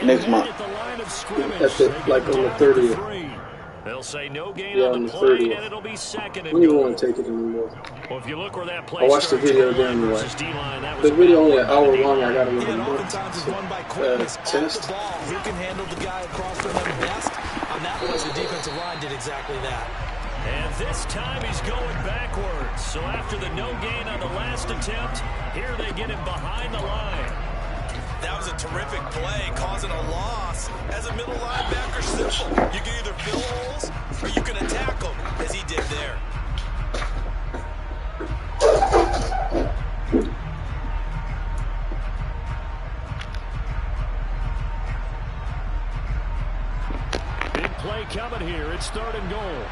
Next month. Like on the 30th. They'll say no gain Yeah, on the on the play, 30th. and it'll be second I and don't even goal. want to take it anymore. Well, if you look where that play I watched the video again anyway. The video only an hour long. I got to Yeah, and remember. oftentimes it's won by quickness. Off Test. the ball, who can handle the guy across from them best? On that was the defensive line did exactly that. And this time he's going backwards. So after the no gain on the last attempt, here they get him behind the line. That was a terrific play, causing a loss. As a middle linebacker, simple. You can either fill holes or you can attack them, as he did there. Big play coming here. It's 3rd and goal.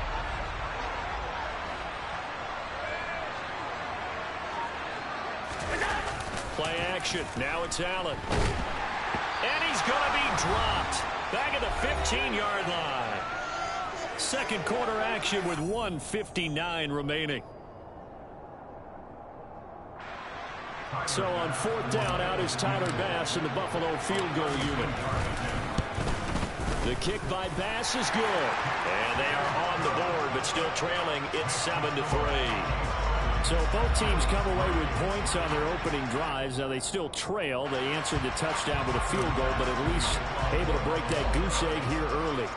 Play action. Now it's Allen. And he's going to be dropped. Back at the 15-yard line. Second quarter action with 1:59 remaining. So on 4th down, out is Tyler Bass in the Buffalo field goal unit. The kick by Bass is good. And they are on the board, but still trailing. It's 7-3. So both teams come away with points on their opening drives. Now they still trail. They answered the touchdown with a field goal, but at least able to break that goose egg here early.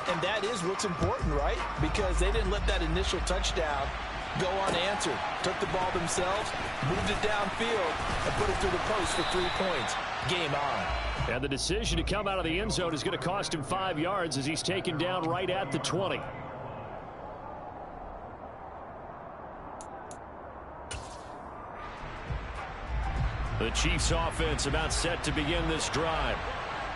And that is what's important, right? Because they didn't let that initial touchdown go unanswered. Took the ball themselves, moved it downfield, and put it through the post for 3 points. Game on. And the decision to come out of the end zone is going to cost him 5 yards as he's taken down right at the 20. The Chiefs offense about set to begin this drive.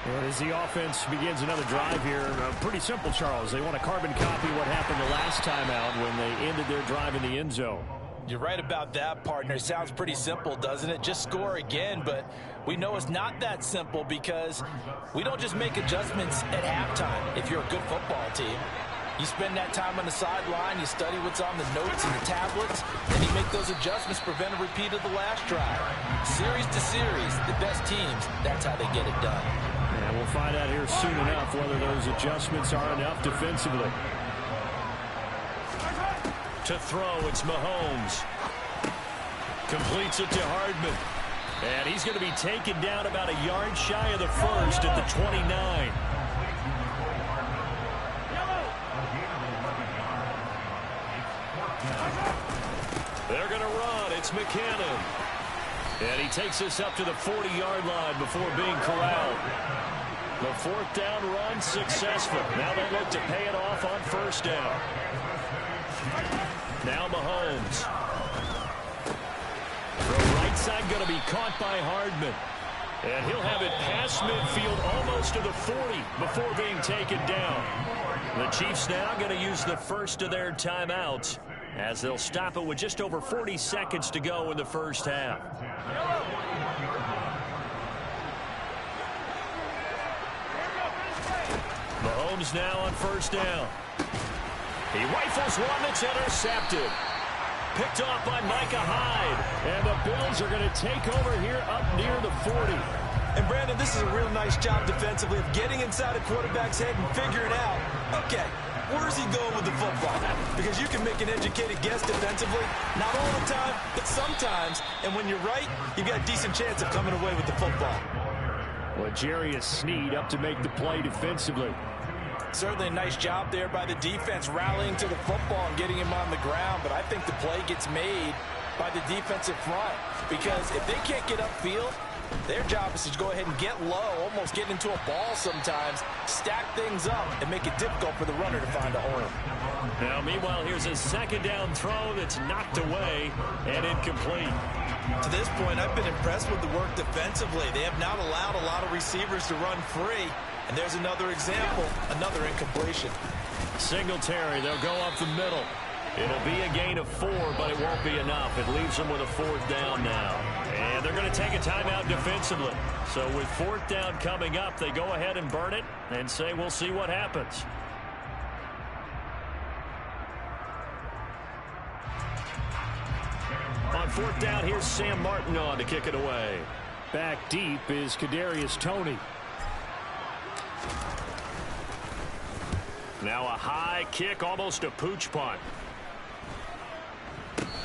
And as the offense begins another drive here, pretty simple, Charles. They want to carbon copy what happened the last time out when they ended their drive in the end zone. You're right about that, partner. Sounds pretty simple, doesn't it? Just score again, but we know it's not that simple because we don't just make adjustments at halftime if you're a good football team. You spend that time on the sideline, you study what's on the notes and the tablets, and you make those adjustments, prevent a repeat of the last drive. Series to series, the best teams, that's how they get it done. And we'll find out here soon enough whether those adjustments are enough defensively. To throw, it's Mahomes. Completes it to Hardman. And he's going to be taken down about a yard shy of the first at the 29. They're going to run. It's McCannon. And he takes us up to the 40-yard line before being corralled. The 4th down run successful. Now they look to pay it off on 1st down. Now Mahomes. The right side going to be caught by Hardman. And he'll have it past midfield almost to the 40 before being taken down. The Chiefs now going to use the first of their timeouts as they'll stop it with just over 40 seconds to go in the first half. Mahomes now on first down. He rifles one that's intercepted. Picked off by Micah Hyde. And the Bills are going to take over here up near the 40. And, Brandon, this is a real nice job defensively of getting inside a quarterback's head and figuring out, okay, where's he going with the football? Because you can make an educated guess defensively. Not all the time, but sometimes. And when you're right, you've got a decent chance of coming away with the football. Well, Jarius Sneed up to make the play defensively. Certainly a nice job there by the defense rallying to the football and getting him on the ground. But I think the play gets made by the defensive front. Because if they can't get upfield, their job is to go ahead and get low, almost get into a ball sometimes, stack things up, and make it difficult for the runner to find a hole. Now, meanwhile, here's a second down throw that's knocked away and incomplete. To this point, I've been impressed with the work defensively. They have not allowed a lot of receivers to run free. And there's another example, another incompletion. Singletary, they'll go up the middle. It'll be a gain of 4, but it won't be enough. It leaves them with a 4th down now. And they're going to take a timeout defensively. So with 4th down coming up, they go ahead and burn it and say we'll see what happens. On 4th down, here's Sam Martin on to kick it away. Back deep is Kadarius Toney. Now a high kick, almost a pooch punt.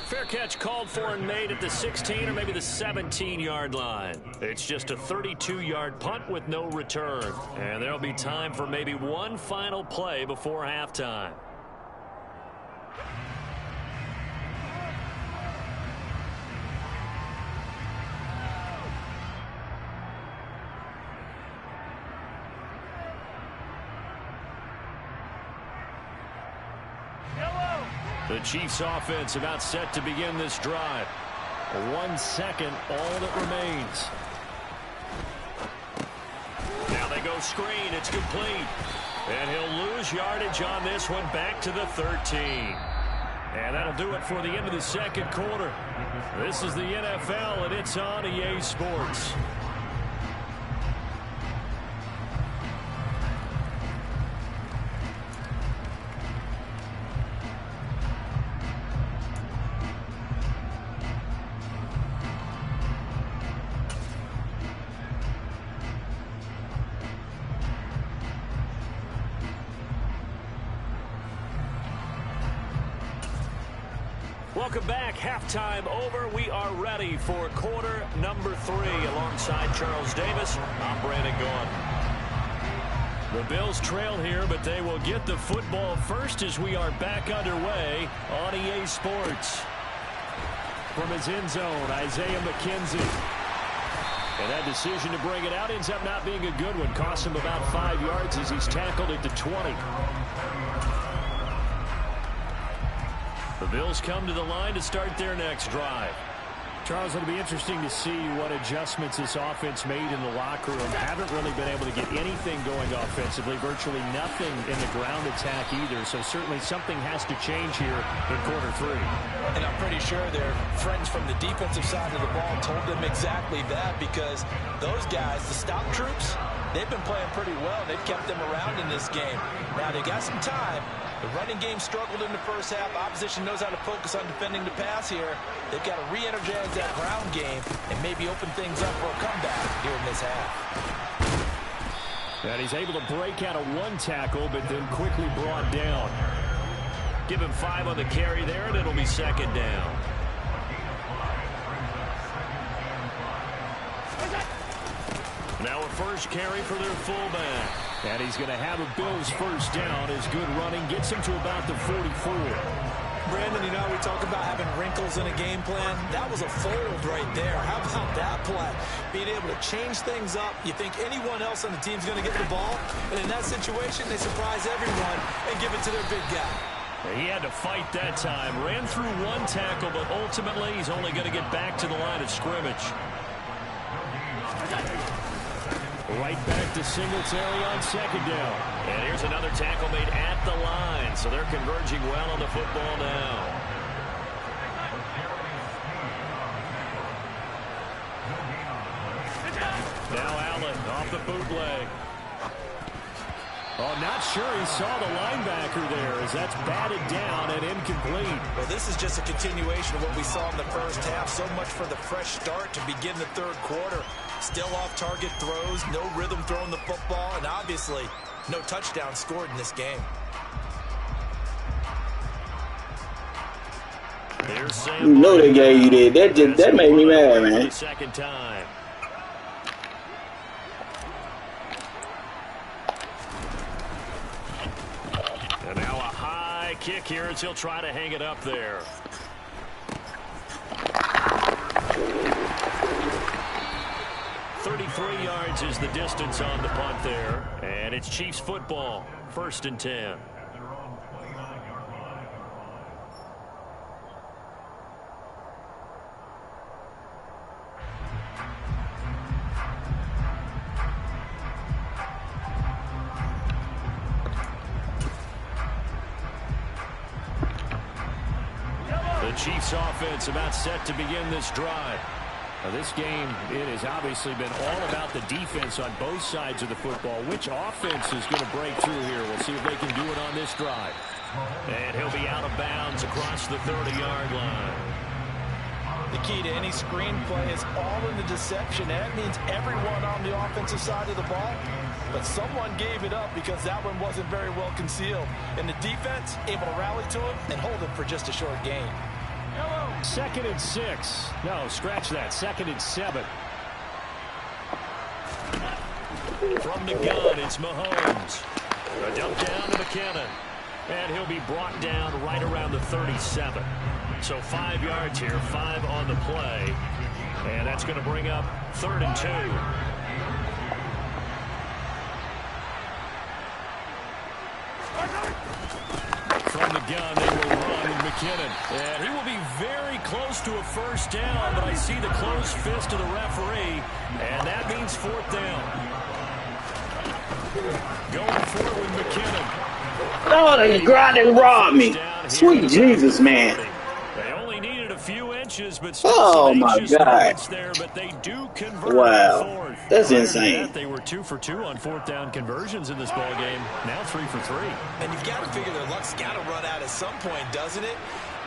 Fair catch called for and made at the 16 or maybe the 17-yard line. It's just a 32-yard punt with no return. And there'll be time for maybe one final play before halftime. The Chiefs offense about set to begin this drive. 1 second, all that remains. Now they go screen. It's complete. And he'll lose yardage on this one back to the 13. And that'll do it for the end of the second quarter. This is the NFL, and it's on EA Sports. Welcome back. Halftime over. We are ready for quarter number 3. Alongside Charles Davis, I'm Brandon Gaughan. The Bills trail here, but they will get the football first as we are back underway on EA Sports. From his end zone, Isaiah McKenzie. And that decision to bring it out ends up not being a good one. Costs him about 5 yards as he's tackled at the 20. The Bills come to the line to start their next drive. Charles, it'll be interesting to see what adjustments this offense made in the locker room. Haven't really been able to get anything going offensively, virtually nothing in the ground attack either. So certainly something has to change here in quarter 3. And I'm pretty sure their friends from the defensive side of the ball told them exactly that, because those guys, the stop troops, they've been playing pretty well. They've kept them around in this game. Now they got some time. The running game struggled in the first half. Opposition knows how to focus on defending the pass here. They've got to re-energize that ground game and maybe open things up for a comeback here in this half. And he's able to break out of 1 tackle, but then quickly brought down. Give him 5 on the carry there, and it'll be second down. Now a first carry for their fullback. And he's going to have a Bills first down as good running gets him to about the 44. Brandon, you know, we talk about having wrinkles in a game plan. That was a fold right there. How about that play? Being able to change things up. You think anyone else on the team's going to get the ball, and in that situation, they surprise everyone and give it to their big guy. He had to fight that time. Ran through 1 tackle, but ultimately he's only going to get back to the line of scrimmage. Right back to Singletary on second down. And here's another tackle made at the line. So they're converging well on the football now. Now Allen off the bootleg. Oh, not sure he saw the linebacker there as that's batted down and incomplete. Well, this is just a continuation of what we saw in the first half. So much for the fresh start to begin the third quarter. Still off-target throws, no rhythm throwing the football, and obviously no touchdown scored in this game. You know they gave you that. That made me mad, man. Second time. And now a high kick here as he'll try to hang it up there. .33 yards is the distance on the punt there. And it's Chiefs football, 1st and 10. Chiefs offense about set to begin this drive. Now this game, it has obviously been all about the defense on both sides of the football. Which offense is going to break through here? We'll see if they can do it on this drive. And he'll be out of bounds across the 30-yard line. The key to any screenplay is all in the deception. That means everyone on the offensive side of the ball. But someone gave it up because that one wasn't very well concealed. And the defense able to rally to it and hold it for just a short gain. 2nd and 6. No, scratch that. 2nd and 7. From the gun, it's Mahomes. A dump down to McKinnon. And he'll be brought down right around the 37. So 5 yards here, 5 on the play. And that's going to bring up 3rd and 2. From the gun, they will run with McKinnon. And he will be very close to a first down, but I see the closed fist of the referee, and that means 4th down. Going forward with McKinnon. Oh, they grinded and robbed me. Sweet Jesus, man. They only needed a few inches, but oh my God. There, but they do convert. Wow. That's insane. That, they were 2 for 2 on 4th down conversions in this ball game. Now 3 for 3. And you've got to figure their luck's got to run out at some point, doesn't it?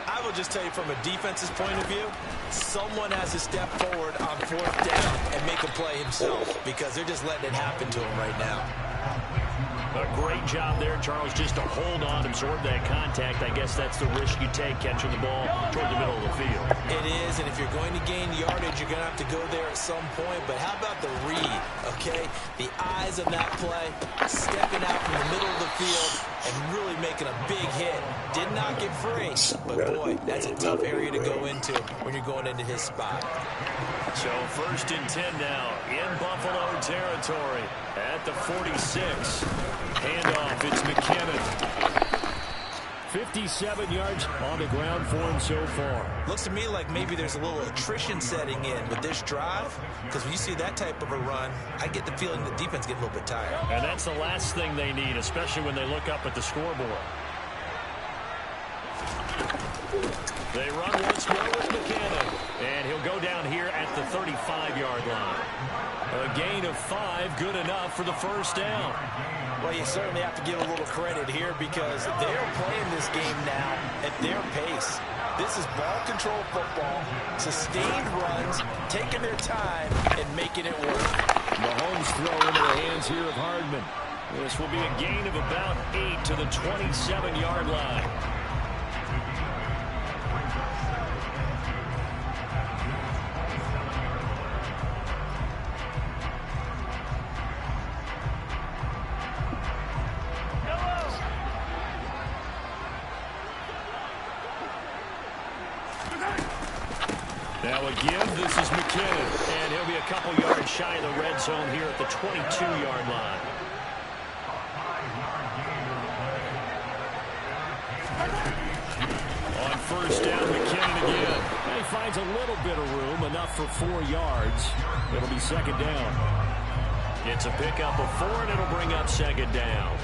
I will just tell you from a defense's point of view, someone has to step forward on 4th down and make a play himself because they're just letting it happen to him right now. A great job there, Charles, just to hold on, absorb that contact. I guess that's the risk you take, catching the ball toward the middle of the field. It is, and if you're going to gain yardage, you're going to have to go there at some point. But how about the read, okay? The eyes of that play, stepping out from the middle of the field and really making a big hit. Did not get free, but boy, that's a tough area to go into when you're going into his spot. So 1st and 10 now in Buffalo territory at the 46. Handoff, it's McKinnon. 57 yards on the ground for him so far. Looks to me like maybe there's a little attrition setting in with this drive, because when you see that type of a run, I get the feeling the defense get a little bit tired. And that's the last thing they need, especially when they look up at the scoreboard. They run once more with McKinnon, and he'll go down here at the 35-yard line. A gain of 5, good enough for the first down. Well, you certainly have to give a little credit here because they're playing this game now at their pace. This is ball control football, sustained runs, taking their time, and making it work. Mahomes throw into the hands here of Hardman. This will be a gain of about 8 to the 27-yard line. Now a give, this is McKinnon, and he'll be a couple yards shy of the red zone here at the 22-yard line. On first down, McKinnon again. And he finds a little bit of room, enough for 4 yards. It'll be 2nd down. It's a pickup of 4, and it'll bring up 2nd down.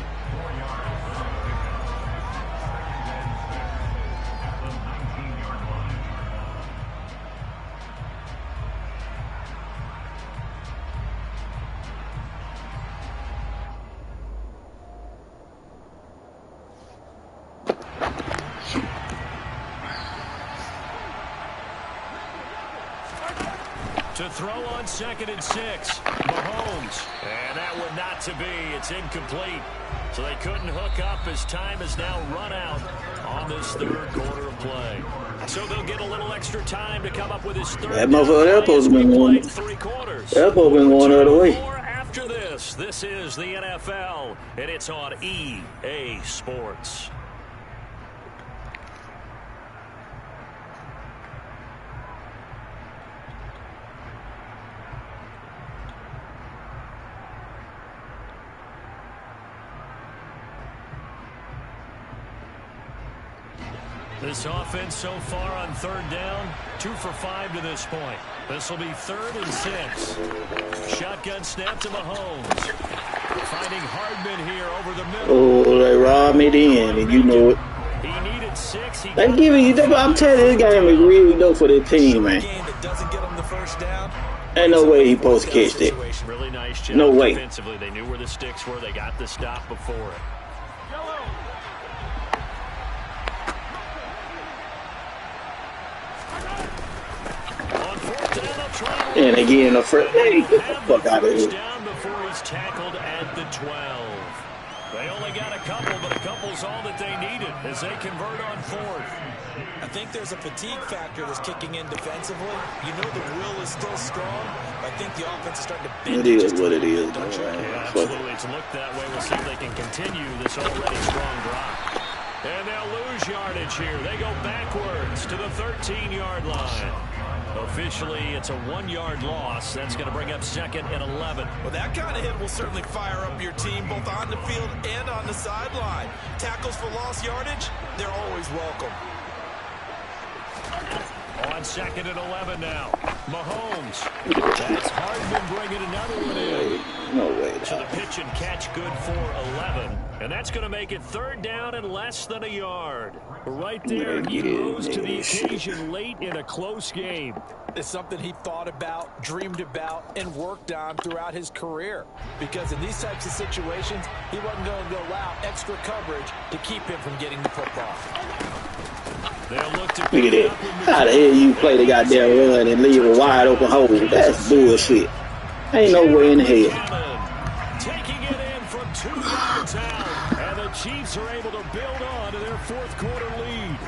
To throw on 2nd and 6. Mahomes. And that one not to be. It's incomplete. So they couldn't hook up as time has now run out on this 3rd quarter of play. So they'll get a little extra time to come up with his 3rd. That motherfucker supposed to be going. That's supposed to be going the other way. After this is the NFL, and it's on EA Sports. This offense so far on 3rd down, 2 for 5 to this point. This will be 3rd and 6. Shotgun snap to Mahomes. Finding Hardman here over the middle. Oh, they robbed me then, and you know it. He needed 6. They giving you. I'm telling you, this game is really dope for this team, man. Ain't no way he supposed to catch that. Really nice job. No way. Defensively, they knew where the sticks were. They got the stop before it. And again, the first. Hey, get the fuck out of here. Down before he's tackled at the 12. They only got a couple, but a couple's all that they needed as they convert on 4th. I think there's a fatigue factor that's kicking in defensively. You know the will is still strong. I think the offense is starting to bend. It is what it is. Yeah, absolutely. It's looked that way. We'll see if they can continue this already strong drop. And they'll lose yardage here. They go backwards to the 13-yard line. Officially, it's a 1-yard loss. That's going to bring up 2nd and 11. Well, that kind of hit will certainly fire up your team both on the field and on the sideline. Tackles for lost yardage, they're always welcome. On 2nd and 11 now. Mahomes. That's Hardman bringing another one in. No way. So the pitch and catch good for 11. And that's going to make it 3rd down and less than a yard. Right there, he rose to the occasion late in a close game. It's something he thought about, dreamed about, and worked on throughout his career. Because in these types of situations, he wasn't going to allow extra coverage to keep him from getting the football. Look at that. How the hell you play the goddamn run and leave a wide open hole? That's bullshit. Ain't no way in hell. Taking it in from 2 yards out. And the Chiefs are able to build on to their 4th quarter lead.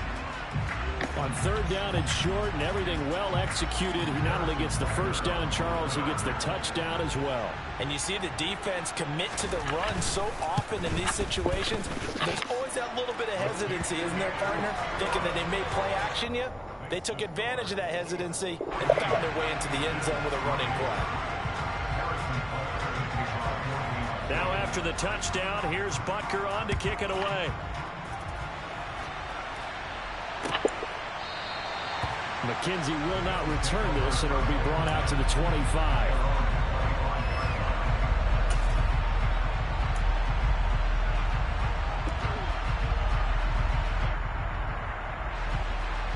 On 3rd down and short and everything well executed, he not only gets the 1st down, Charles, he gets the touchdown as well. And you see the defense commit to the run so often in these situations. There's always that little bit of hesitancy, isn't there, partner? Thinking that they may play action you. They took advantage of that hesitancy and found their way into the end zone with a running play. Now after the touchdown, here's Butker on to kick it away. McKenzie will not return this, and it'll be brought out to the 25.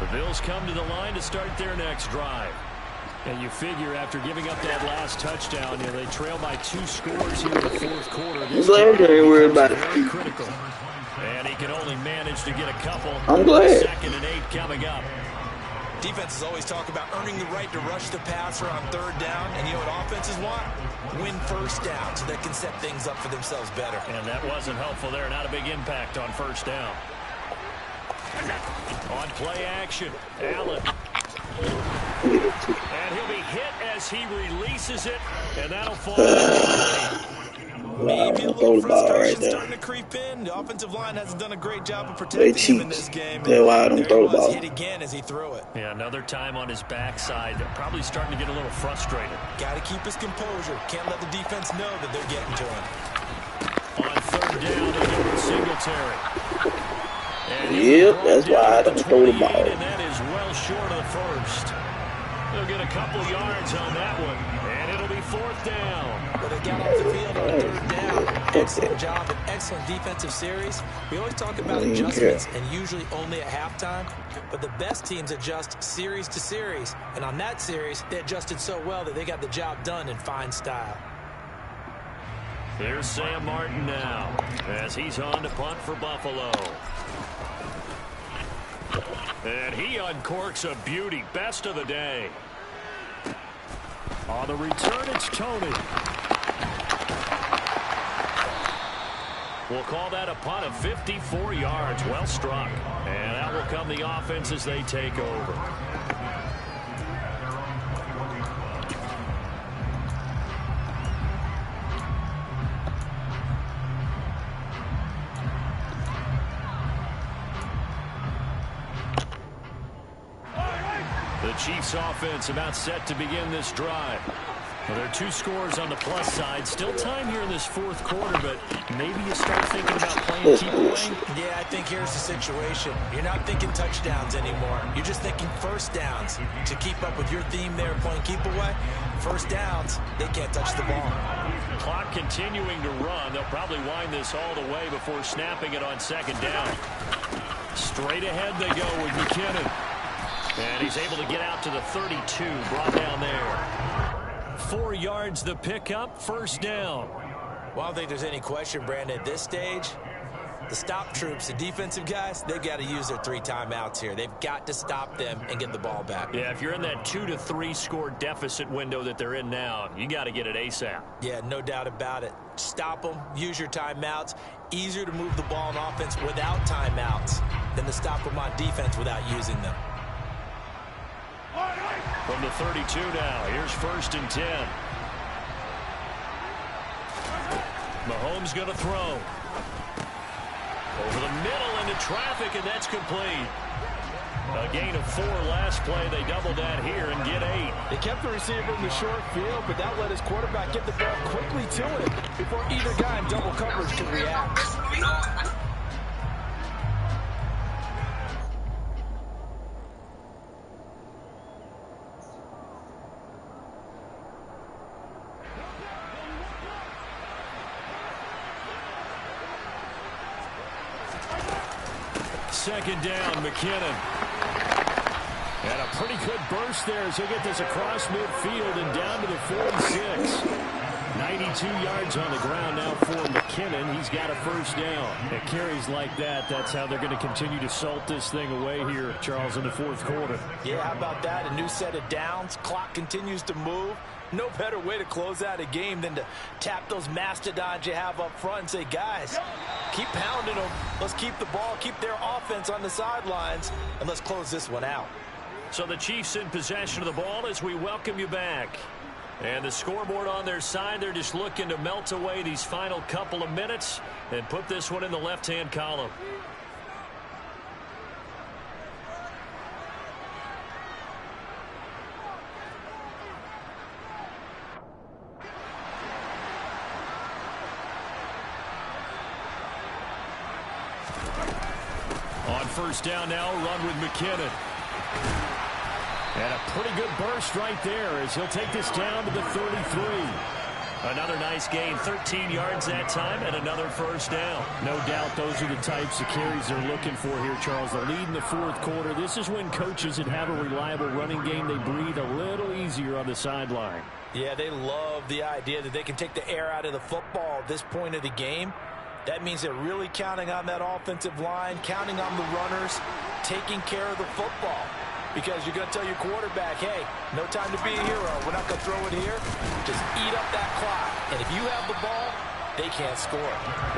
The Bills come to the line to start their next drive. And you figure after giving up that last touchdown, you know, they trail by 2 scores here in the 4th quarter. This I'm glad they worried about it. Very critical. And he can only manage to get a couple. I'm glad. 2nd and 8 coming up. Defenses always talk about earning the right to rush the passer on 3rd down. And you know what offenses want? Win 1st down so they can set things up for themselves better. And that wasn't helpful there. Not a big impact on 1st down. On play action, Allen. And he'll be hit as he releases it. And that'll fall. Maybe a little frustration starting to creep in. The offensive line hasn't done a great job of protecting him in this game. That's why I don't throw the ball. Hit again as he threw it. Yeah, another time on his backside. Probably starting to get a little frustrated. Got to keep his composure. Can't let the defense know that they're getting to him. On 3rd down, they go with Singletary. Yep, that's why I don't throw the ball. And that is well short of the 1st. They'll get a couple yards on that one, and it'll be 4th down. But they got off the field on 3rd down. Excellent job, an excellent defensive series. We always talk about adjustments, and usually only at halftime. But the best teams adjust series to series. And on that series, they adjusted so well that they got the job done in fine style. Here's Sam Martin now, as he's on to punt for Buffalo. And he uncorks a beauty. Best of the day. On the return, it's Tony. We'll call that a punt of 54 yards. Well struck. And that will come the offense as they take over. The Chiefs offense about set to begin this drive. Well, there are 2 scores on the plus side. Still time here in this fourth quarter, but maybe you start thinking about playing keep away. Yeah, I think here's the situation. You're not thinking touchdowns anymore. You're just thinking first downs. To keep up with your theme there, playing keep away, first downs, they can't touch the ball. Clock continuing to run. They'll probably wind this all the way before snapping it on second down. Straight ahead they go with McKinnon. And he's able to get out to the 32, brought down there. 4 yards the pickup, first down. Well, I don't think there's any question, Brandon, at this stage, the stop troops, the defensive guys, they've got to use their 3 timeouts here. They've got to stop them and get the ball back. Yeah, if you're in that 2 to 3 score deficit window that they're in now, you got to get it ASAP. Yeah, no doubt about it. Stop them, use your timeouts. Easier to move the ball on offense without timeouts than to stop them on defense without using them. From the 32 now, here's 1st and 10. Mahomes going to throw. Over the middle into traffic, and that's complete. A gain of 4 last play. They double that here and get 8. They kept the receiver in the short field, but that let his quarterback get the ball quickly to him before either guy in double coverage could react. Second down, McKinnon. And a pretty good burst there as he'll get this across midfield and down to the 46. 92 yards on the ground now for McKinnon. He's got a first down. At carries like that, that's how they're going to continue to salt this thing away here, Charles, in the fourth quarter. Yeah, how about that? A new set of downs. Clock continues to move. No better way to close out a game than to tap those mastodons you have up front and say, guys, keep pounding them. Let's keep the ball, keep their offense on the sidelines, and let's close this one out. So the Chiefs in possession of the ball as we welcome you back. And the scoreboard on their side, they're just looking to melt away these final couple of minutes and put this one in the left-hand column. On first down now, run with McKinnon. And a pretty good burst right there as he'll take this down to the 33. Another nice gain, 13 yards that time, and another first down. No doubt those are the types of carries they're looking for here, Charles. The lead in the fourth quarter. This is when coaches that have a reliable running game, they breathe a little easier on the sideline. Yeah, they love the idea that they can take the air out of the football at this point of the game. That means they're really counting on that offensive line, counting on the runners, taking care of the football. Because you're going to tell your quarterback, hey, no time to be a hero. We're not going to throw it here. Just eat up that clock. And if you have the ball, they can't score.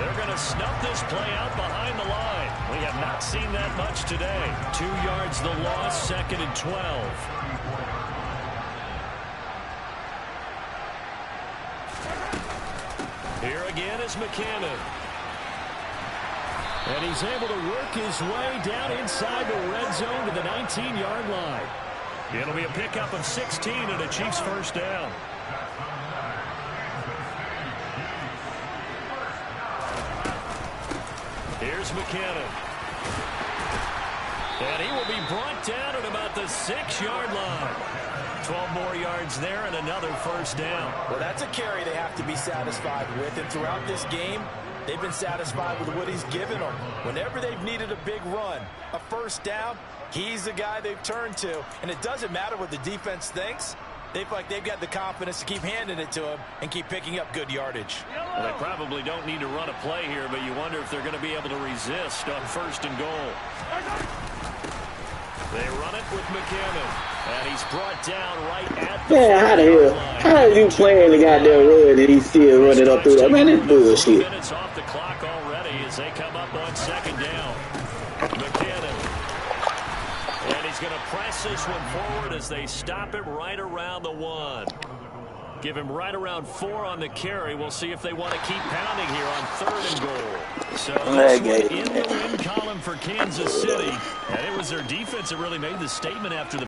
They're going to snuff this play out behind the line. We have not seen that much today. 2 yards the loss, 2nd and 12. Here again is McKinnon. And he's able to work his way down inside the red zone to the 19-yard line. It'll be a pickup of 16 and a Chiefs first down. Here's McKinnon. And he will be brought down at about the 6-yard line. 12 more yards there and another first down. Well, that's a carry they have to be satisfied with. And throughout this game, they've been satisfied with what he's given them. Whenever they've needed a big run, a first down, he's the guy they've turned to. And it doesn't matter what the defense thinks. They feel like they've got the confidence to keep handing it to him and keep picking up good yardage. Well, they probably don't need to run a play here, but you wonder if they're going to be able to resist on 1st and goal. They run it with McKinnon. And he's brought down right at the Man, how the hell? How are you playing the goddamn run and he's still running up through that? Man, this bullshit. 4 minutes off the clock already as they come up on second down. McKinnon. And he's going to press this one forward as they stop him right around the 1. Give him right around 4 on the carry. We'll see if they want to keep pounding here on 3rd and goal. So this one in the win column for Kansas City. And it was their defense that really made the statement after the